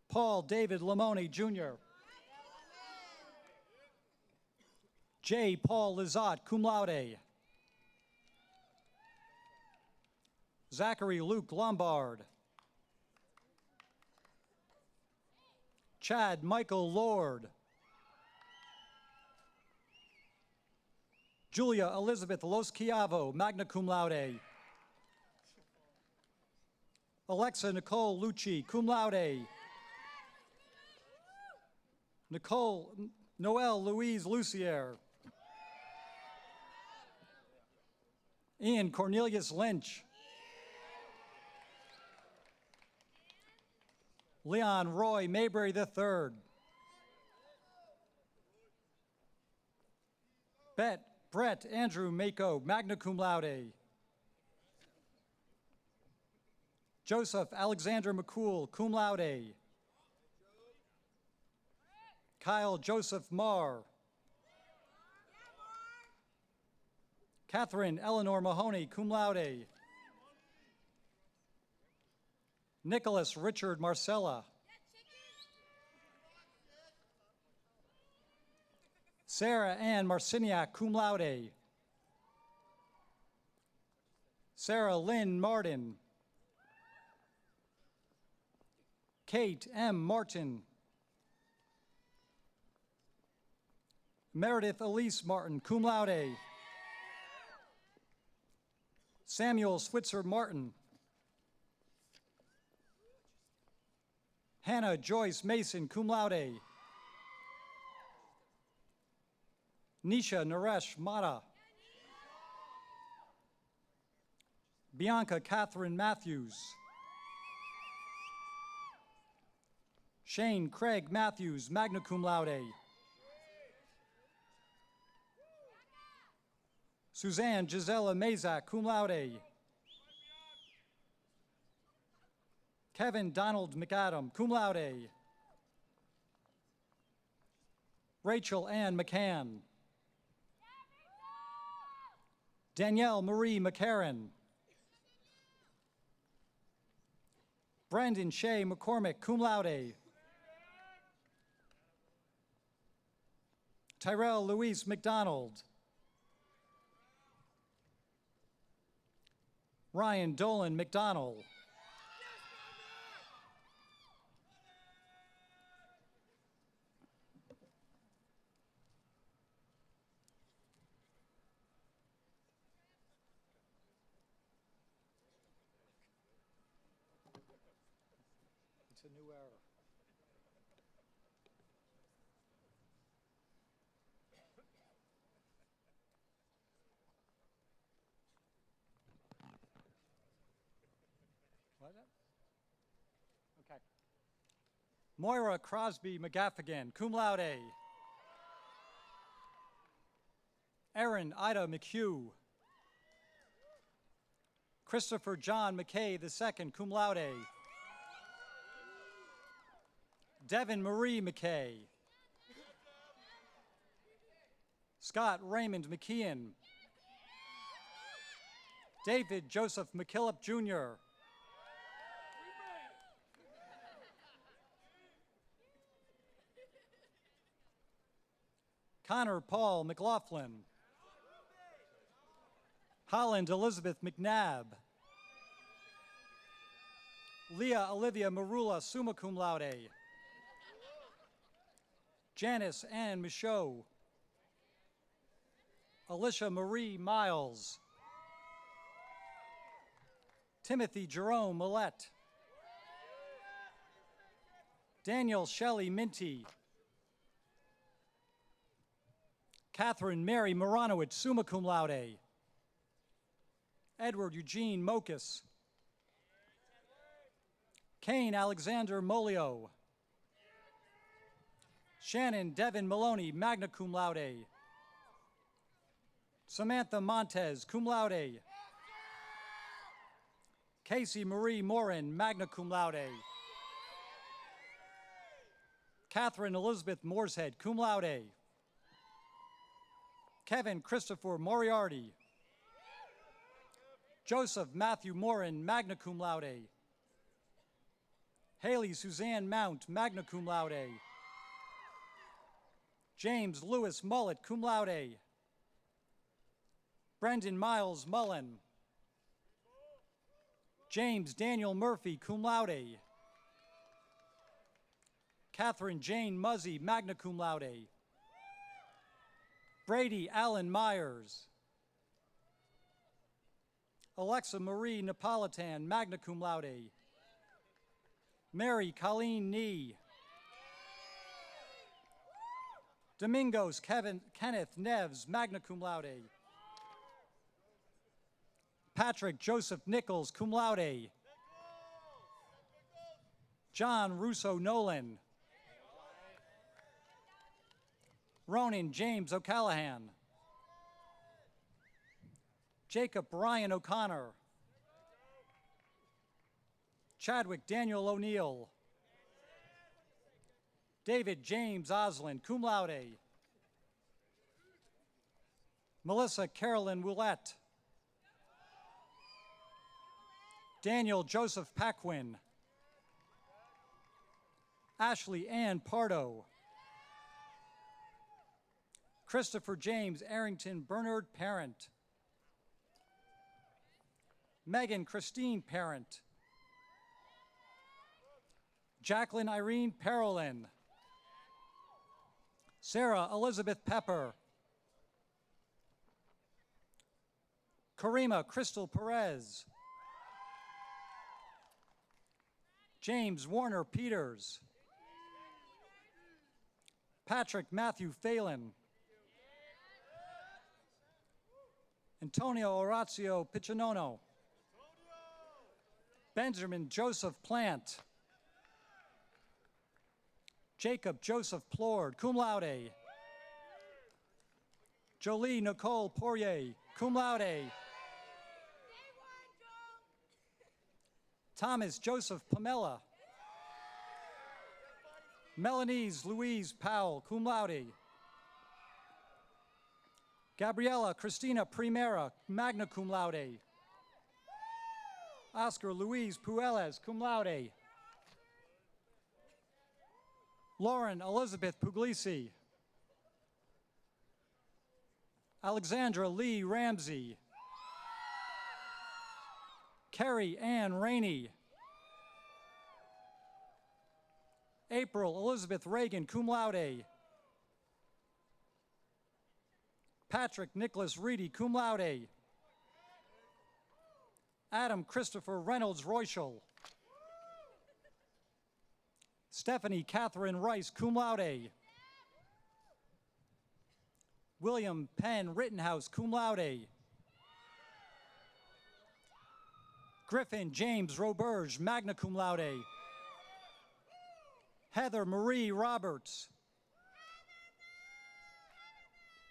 Paul David Lamoni, Jr. J. Paul Lizotte, cum laude. Zachary Luke Lombard. Chad Michael Lord. Julia Elizabeth Los Chiavo, magna cum laude. Alexa Nicole Lucci, cum laude. Noelle Louise Lucier. Ian Cornelius Lynch. Leon Roy Mayberry III. Brett Andrew Mako, magna cum laude. Joseph Alexander McCool, cum laude. Kyle Joseph Marr. Catherine Eleanor Mahoney, cum laude. Nicholas Richard Marcella. Sarah Ann Marciniak, cum laude. Sarah Lynn Martin. Kate M. Martin. Meredith Elise Martin, cum laude. Samuel Switzer Martin. Hannah Joyce Mason, cum laude. Nisha Naresh Mata. Bianca Catherine Matthews. Shane Craig Matthews, magna cum laude. Suzanne Gisela Mazak, cum laude. Kevin Donald McAdam, cum laude. Rachel Ann McCann. Danielle Marie McCarran. Brandon Shea McCormick, cum laude. Tyrell Louise McDonald. Ryan Dolan McDonald. It's a new era. What? Okay. Moira Crosby McGaffigan, cum laude. Erin Ida McHugh. Christopher John McKay II, cum laude. Devin Marie McKay. Scott Raymond McKeon. David Joseph McKillop Jr. Connor Paul McLaughlin. Holland Elizabeth McNabb. Leah Olivia Marula, summa cum laude. Janice Ann Michaud. Alicia Marie Miles. Timothy Jerome Millette. Daniel Shelley Minty. Catherine Mary Moranowitz, summa cum laude. Edward Eugene Mokus. Kane Alexander Molio. Shannon Devin Maloney, magna cum laude. Samantha Montez, cum laude. Casey Marie Morin, magna cum laude. Catherine Elizabeth Moorshead, cum laude. Kevin Christopher Moriarty. Joseph Matthew Morin, magna cum laude. Haley Suzanne Mount, magna cum laude. James Lewis Mullet, cum laude. Brendan Miles Mullen. James Daniel Murphy, cum laude. Catherine Jane Muzzy, magna cum laude. Brady Allen Myers. Alexa Marie Napolitan, magna cum laude. Mary Colleen Nee. Domingos Kenneth Neves, magna cum laude. Patrick Joseph Nichols, cum laude. John Russo Nolan. Ronan James O'Callahan. Jacob Ryan O'Connor. Chadwick Daniel O'Neill. David James Oslin, cum laude. Melissa Carolyn Willette. Daniel Joseph Paquin. Ashley Ann Pardo. Christopher James Arrington Bernard Parent. Megan Christine Parent. Jacqueline Irene Parolin. Sarah Elizabeth Pepper. Karima Crystal Perez. James Warner Peters. Patrick Matthew Phelan. Antonio Orazio Piccianono. Benjamin Joseph Plant. Jacob Joseph Plord, cum laude. Jolie Nicole Poirier, cum laude. Thomas Joseph Pamela. Melanese Louise Powell, cum laude. Gabriela Christina Primera, magna cum laude. Oscar Luis Puelas, cum laude. Lauren Elizabeth Puglisi. Alexandra Lee Ramsey. Carrie Ann Rainey. April Elizabeth Reagan, cum laude. Patrick Nicholas Reedy, cum laude. Adam Christopher Reynolds Royschel. Stephanie Catherine Rice, cum laude. William Penn Rittenhouse, cum laude. Griffin James Roberge, magna cum laude. Heather Marie Roberts.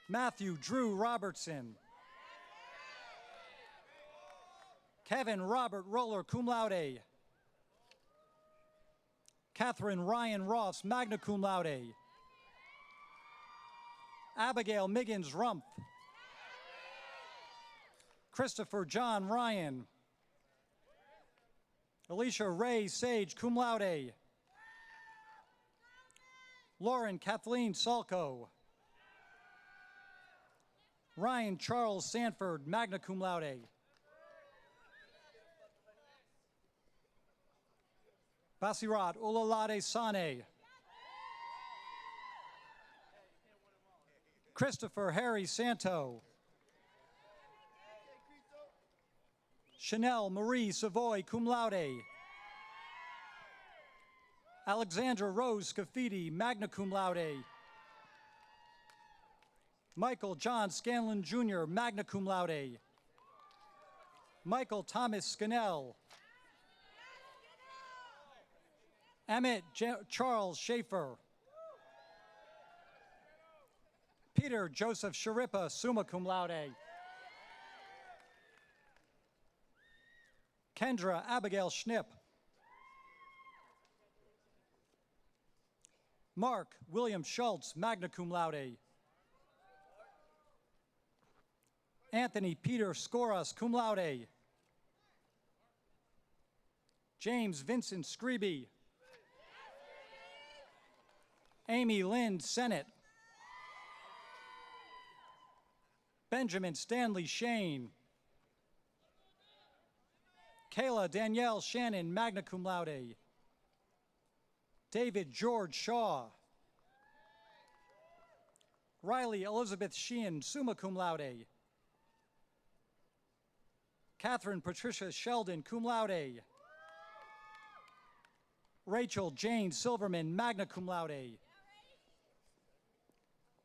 Matthew Drew Robertson. Kevin Robert Roller, cum laude. Catherine Ryan Ross, magna cum laude. Abigail Miggins Rumpf. Christopher John Ryan. Alicia Ray Sage, cum laude. Lauren Kathleen Salko. Ryan Charles Sanford, magna cum laude. Basirat Ulalade Sane. Christopher Harry Santo. Chanel Marie Savoy, cum laude. Alexandra Rose Scafidi, magna cum laude. Michael John Scanlon Jr., magna cum laude. Michael Thomas Scannell. Emmett Charles Schaefer. Peter Joseph Sharippa, summa cum laude. Kendra Abigail Schnipp. Mark William Schultz, magna cum laude. Anthony Peter Skoras, cum laude. James Vincent Screeby. Amy Lynn Sennett. Benjamin Stanley Shane. Kayla Danielle Shannon, magna cum laude. David George Shaw. Riley Elizabeth Sheehan, summa cum laude. Catherine Patricia Sheldon, cum laude. Rachel Jane Silverman, magna cum laude.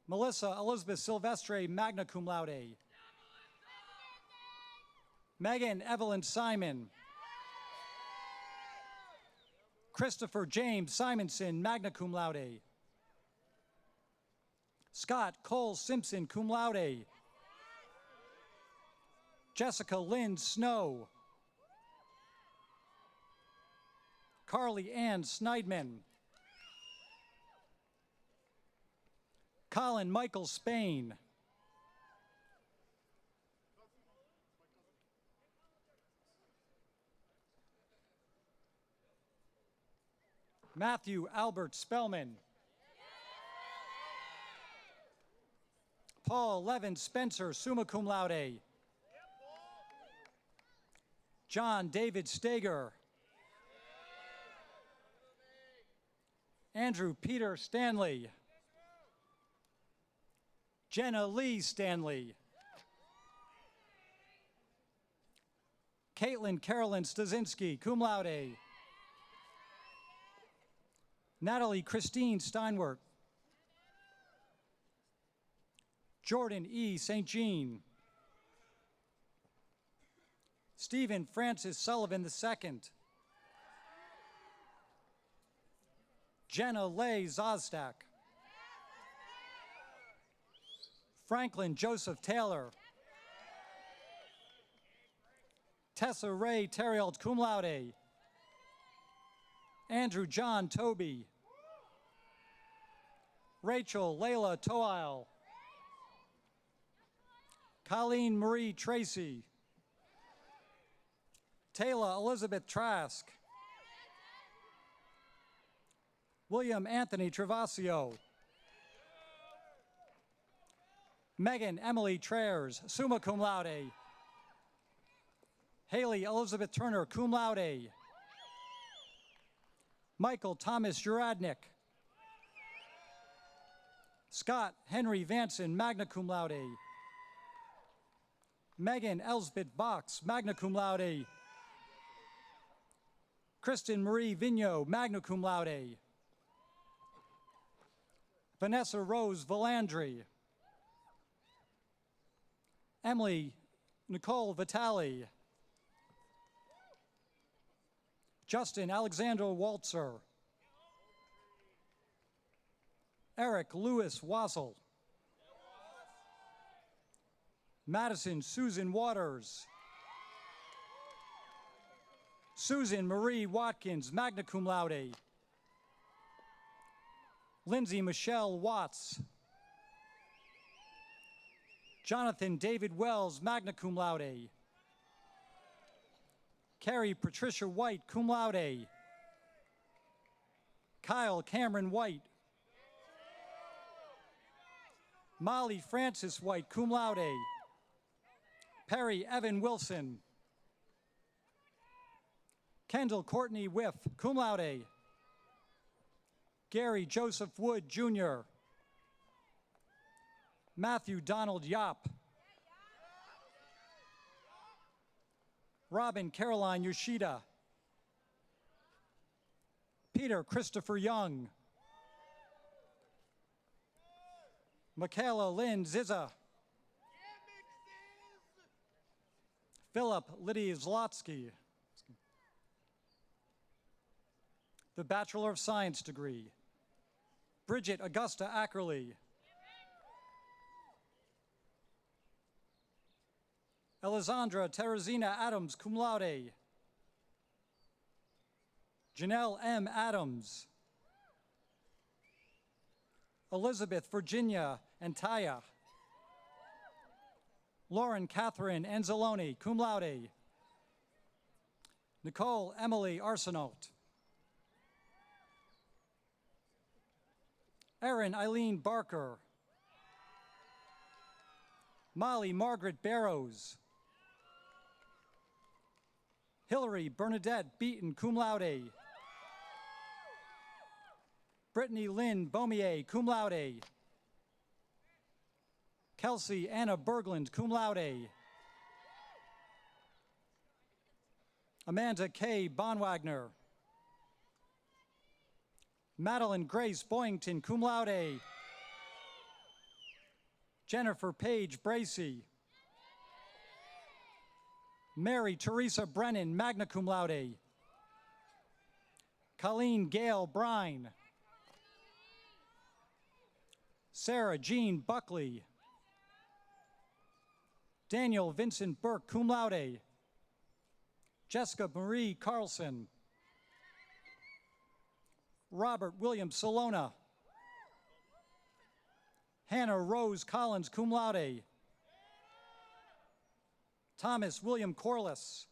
Melissa Elizabeth Silvestre, magna cum laude. Megan Evelyn Simon. Christopher James Simonson, magna cum laude. Scott Cole Simpson, cum laude. Jessica Lynn Snow. Carly Ann Sneidman. Colin Michael Spain. Matthew Albert Spellman. Paul Levin Spencer, summa cum laude. John David Stager. Andrew Peter Stanley. Jenna Lee Stanley. Caitlin Carolyn Stasinski, cum laude. Natalie Christine Steinwerk. Jordan E. St. Jean. Stephen Francis Sullivan II. Jenna Leigh Zostak. Franklin Joseph Taylor. Tessa Ray Terrialt, cum laude. Andrew John Toby. Rachel Layla Toile. Colleen Marie Tracy. Taylor Elizabeth Trask. William Anthony Travasio. Megan Emily Traers, summa cum laude. Haley Elizabeth Turner, cum laude. Michael Thomas Juradnik. Scott Henry Vanson, magna cum laude. Megan Elsbeth Box, magna cum laude. Kristen Marie Vigneault, magna cum laude. Vanessa Rose Valandri. Emily Nicole Vitale. Justin Alexander Waltzer. Eric Lewis Wassel. Madison Susan Waters. Susan Marie Watkins, magna cum laude. Lindsay Michelle Watts. Jonathan David Wells, magna cum laude. Carrie Patricia White, cum laude. Kyle Cameron White. Molly Francis White, cum laude. Perry Evan Wilson. Kendall Courtney Whiff, cum laude. Gary Joseph Wood, Jr. Matthew Donald Yop. Robin Caroline Yoshida. Peter Christopher Young. Michaela Lynn Zizza. Philip Lydia Zlotsky. The Bachelor of Science degree. Bridget Augusta Ackerley. Elisandra Teresina Adams, cum laude. Janelle M. Adams. Elizabeth Virginia Antaya. Lauren Catherine Anzalone, cum laude. Nicole Emily Arsenault. Erin Eileen Barker. Molly Margaret Barrows. Hillary Bernadette Beaton, cum laude. Brittany Lynn Beaumier, cum laude. Kelsey Anna Berglund, cum laude. Amanda K. Bonwagner. Madeline Grace Boyington, cum laude. Jennifer Page Bracey. Mary Teresa Brennan, magna cum laude. Colleen Gail Brine. Sarah Jean Buckley. Daniel Vincent Burke, cum laude. Jessica Marie Carlson. Robert William Salona. Hannah Rose Collins, cum laude. Thomas William Corliss.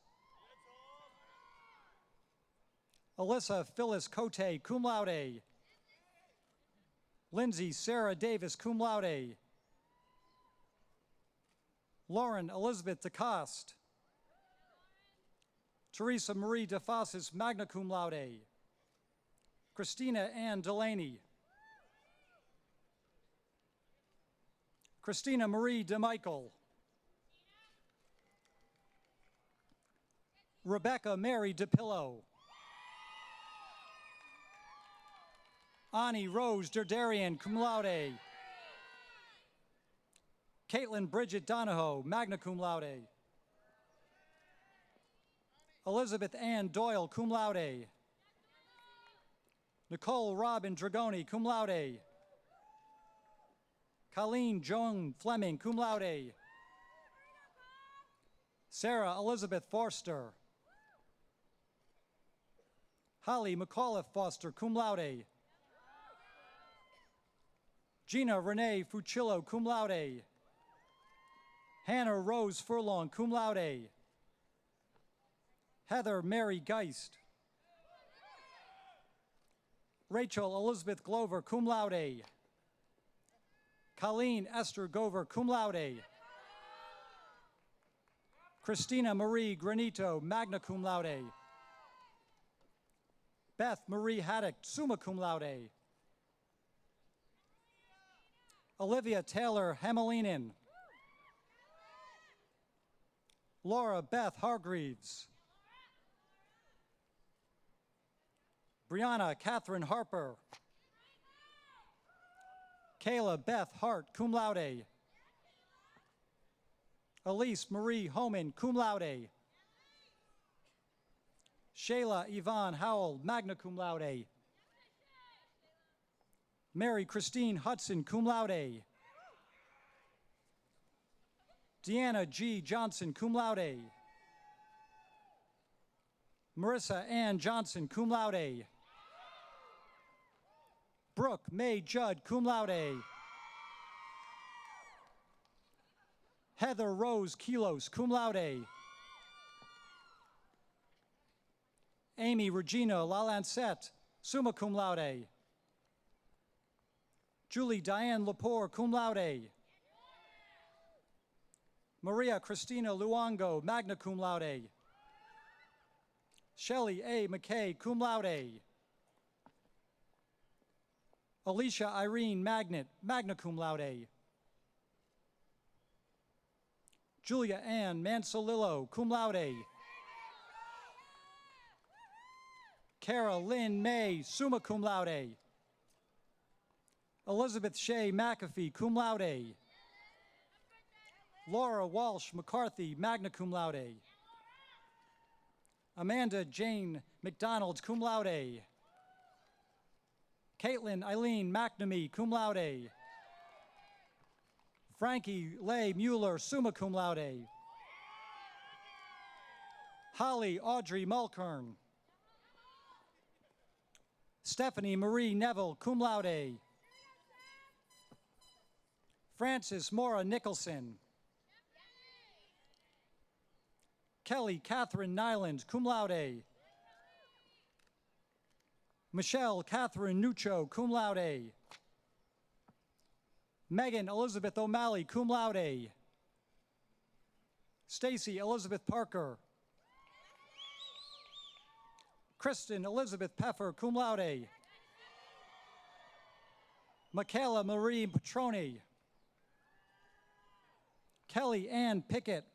Alyssa Phyllis Cote, cum laude. Lindsay Sarah Davis, cum laude. Lauren Elizabeth DeCoste. Teresa Marie DeFossis, magna cum laude. Christina Ann Delaney. Christina Marie DeMichael. Rebecca Mary DePillo. Ani Rose Derderian, cum laude. Caitlin Bridget Donahoe, magna cum laude. Elizabeth Ann Doyle, cum laude. Nicole Robin Dragoni, cum laude. Colleen Joan Fleming, cum laude. Sarah Elizabeth Forster. Holly McAuliffe Foster, cum laude. Gina Renee Fucillo, cum laude. Hannah Rose Furlong, cum laude. Heather Mary Geist. Rachel Elizabeth Glover, cum laude. Colleen Esther Gover, cum laude. Christina Marie Granito, magna cum laude. Beth Marie Haddock, summa cum laude. Olivia Taylor Hamelinen. Laura Beth Hargreaves. Brianna Catherine Harper. Kayla Beth Hart, cum laude. Elise Marie Homan, cum laude. Shayla Yvonne Howell, magna cum laude. Mary Christine Hudson, cum laude. Deanna G. Johnson, cum laude. Marissa Ann Johnson, cum laude. Brooke May Judd, cum laude. Heather Rose Kilos, cum laude. Amy Regina Lalancette, summa cum laude. Julie Diane Lepore, cum laude. Maria Christina Luongo, magna cum laude. Shelley A. McKay, cum laude. Alicia Irene Magnet, magna cum laude. Julia Ann Mansolillo, cum laude. Kara Lynn May, summa cum laude. Elizabeth Shea McAfee, cum laude. Laura Walsh McCarthy, magna cum laude. Amanda Jane McDonald, cum laude. Caitlin Eileen McNamee, cum laude. Frankie Leigh Mueller, summa cum laude. Holly Audrey Mulkern. Stephanie Marie Neville, cum laude. Frances Mora Nicholson. Kelly Catherine Nyland, cum laude. Michelle Catherine Nuccio, cum laude. Megan Elizabeth O'Malley, cum laude. Stacy Elizabeth Parker. Kristen Elizabeth Peffer, cum laude. Michaela Marie Petroni. Kelly Ann Pickett.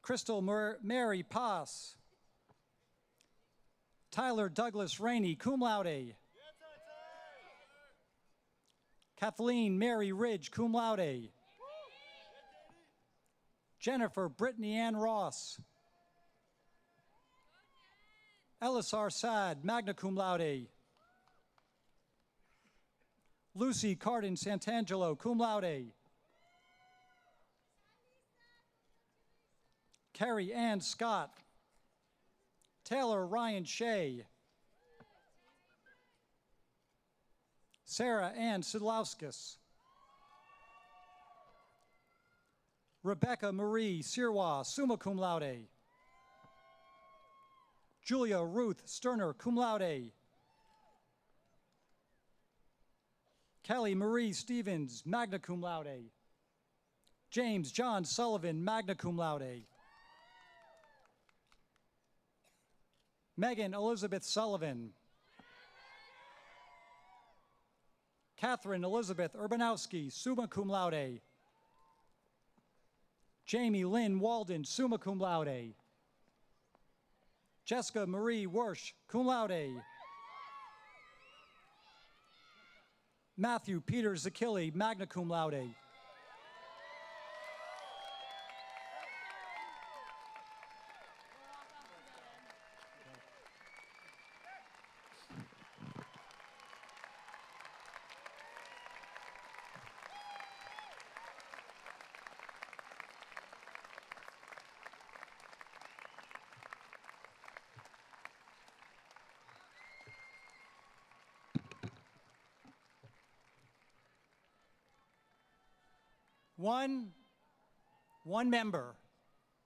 Crystal Mary Pass. Tyler Douglas Rainey, cum laude. Kathleen Mary Ridge, cum laude. Jennifer Brittany Ann Ross. Elisar Sad, magna cum laude. Lucy Cardin Santangelo, cum laude. Carrie Ann Scott. Taylor Ryan Shea. Sarah Ann Sidlauskas. Rebecca Marie Sirwa, summa cum laude. Julia Ruth Sterner, cum laude. Kelly Marie Stevens, magna cum laude. James John Sullivan, magna cum laude. Megan Elizabeth Sullivan. Catherine Elizabeth Urbanowski, summa cum laude. Jamie Lynn Walden, summa cum laude. Jessica Marie Wersch, cum laude. Matthew Peter Zakili, magna cum laude. One member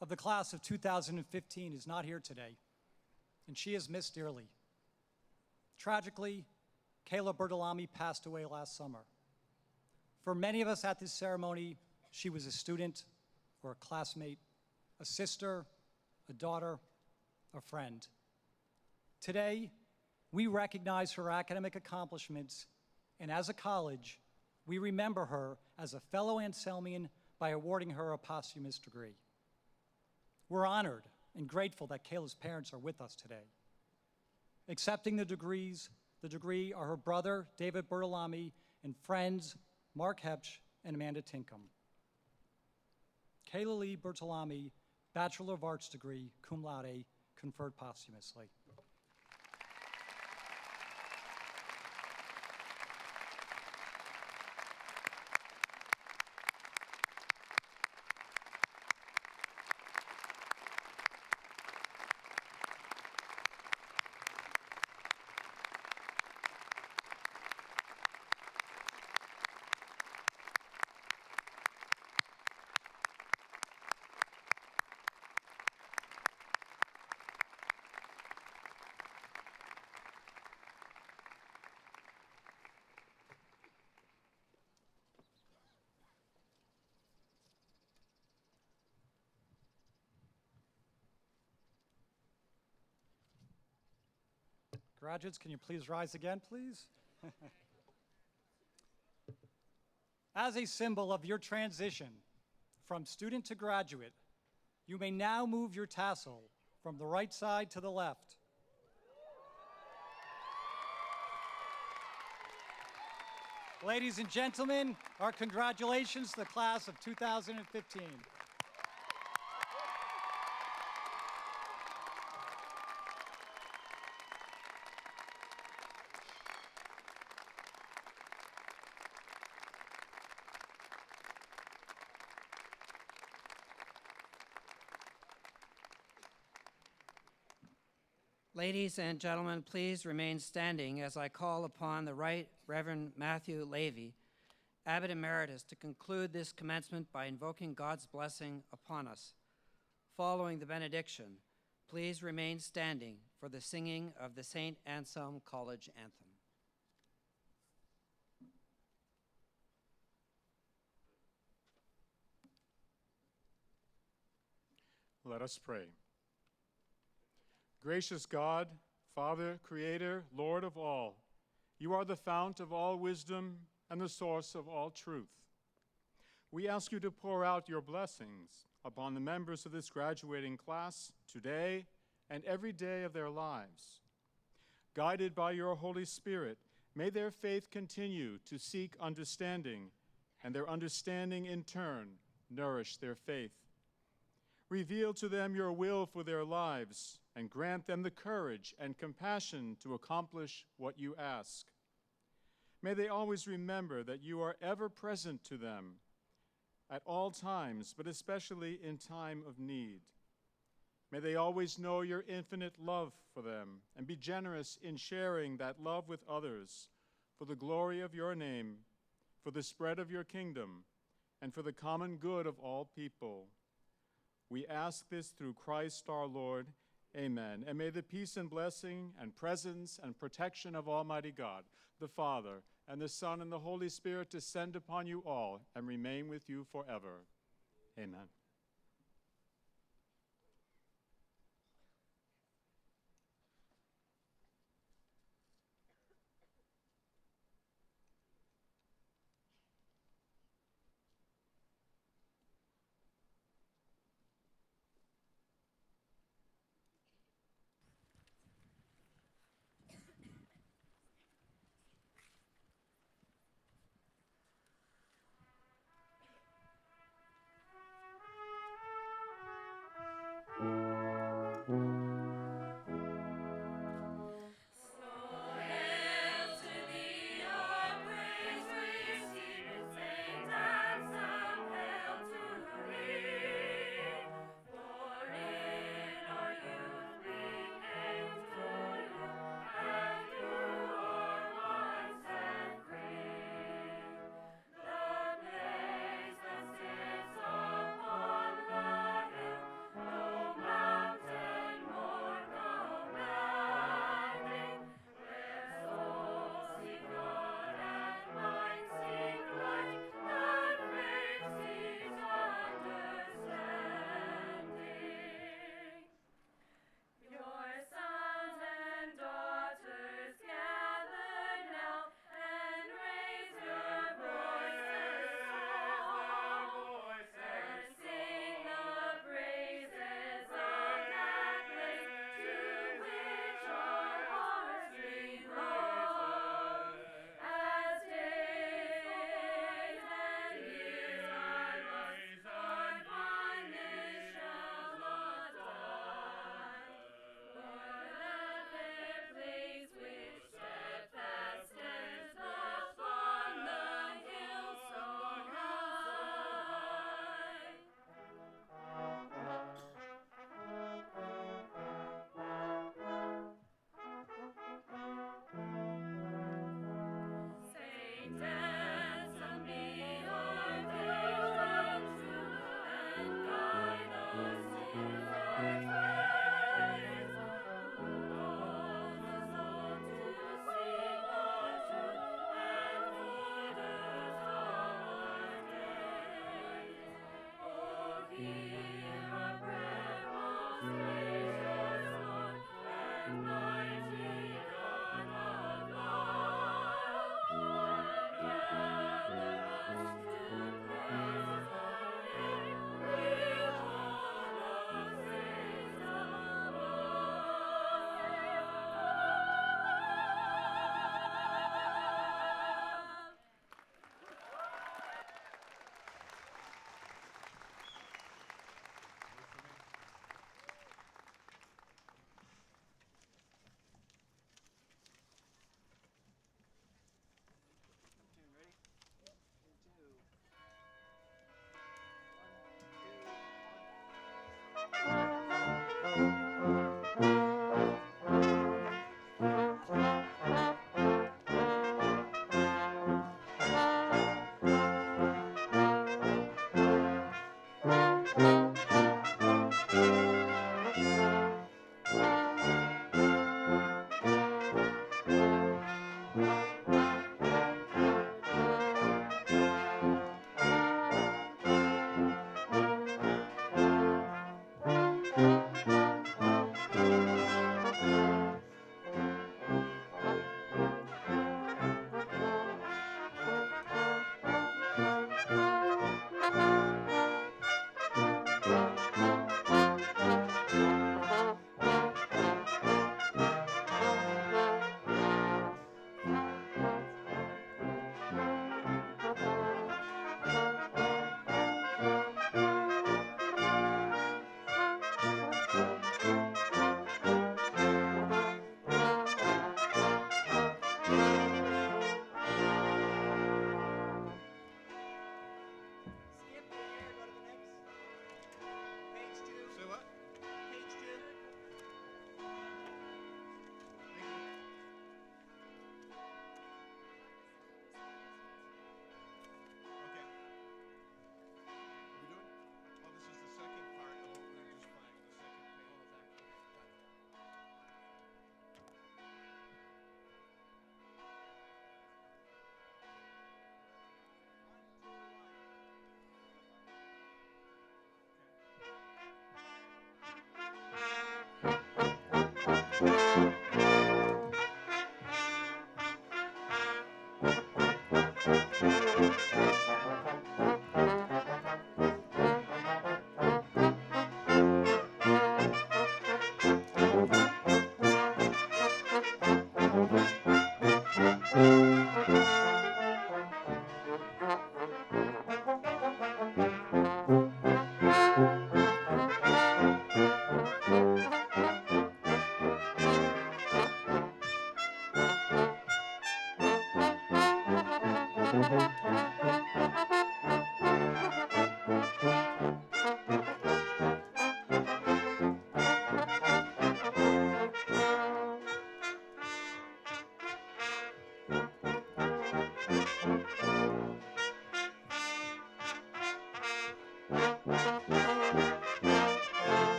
of the class of 2015 is not here today, and she is missed dearly. Tragically, Kayla Bertolami passed away last summer. For many of us at this ceremony, she was a student or a classmate, a sister, a daughter, a friend. Today, we recognize her academic accomplishments, and as a college, we remember her as a fellow Anselmian by awarding her a posthumous degree. We're honored and grateful that Kayla's parents are with us today. Accepting the degree are her brother, David Bertolami, and friends, Mark Hepch and Amanda Tinkham. Kayla Lee Bertolami, Bachelor of Arts degree, cum laude, conferred posthumously. Graduates, can you please rise again, please? As a symbol of your transition from student to graduate, you may now move your tassel from the right side to the left. Ladies and gentlemen, our congratulations to the class of 2015. Ladies and gentlemen, please remain standing as I call upon the Right Reverend Matthew Lavey, Abbot Emeritus, to conclude this commencement by invoking God's blessing upon us. Following the benediction, please remain standing for the singing of the Saint Anselm College anthem. Let us pray. Gracious God, Father, Creator, Lord of all, you are the fount of all wisdom and the source of all truth. We ask you to pour out your blessings upon the members of this graduating class today and every day of their lives. Guided by your Holy Spirit, may their faith continue to seek understanding, and their understanding in turn nourish their faith. Reveal to them your will for their lives, and grant them the courage and compassion to accomplish what you ask. May they always remember that you are ever present to them at all times, but especially in time of need. May they always know your infinite love for them and be generous in sharing that love with others for the glory of your name, for the spread of your kingdom, and for the common good of all people. We ask this through Christ our Lord. Amen. And may the peace and blessing and presence and protection of Almighty God, the Father, and the Son, and the Holy Spirit descend upon you all and remain with you forever. Amen.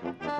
Thank you.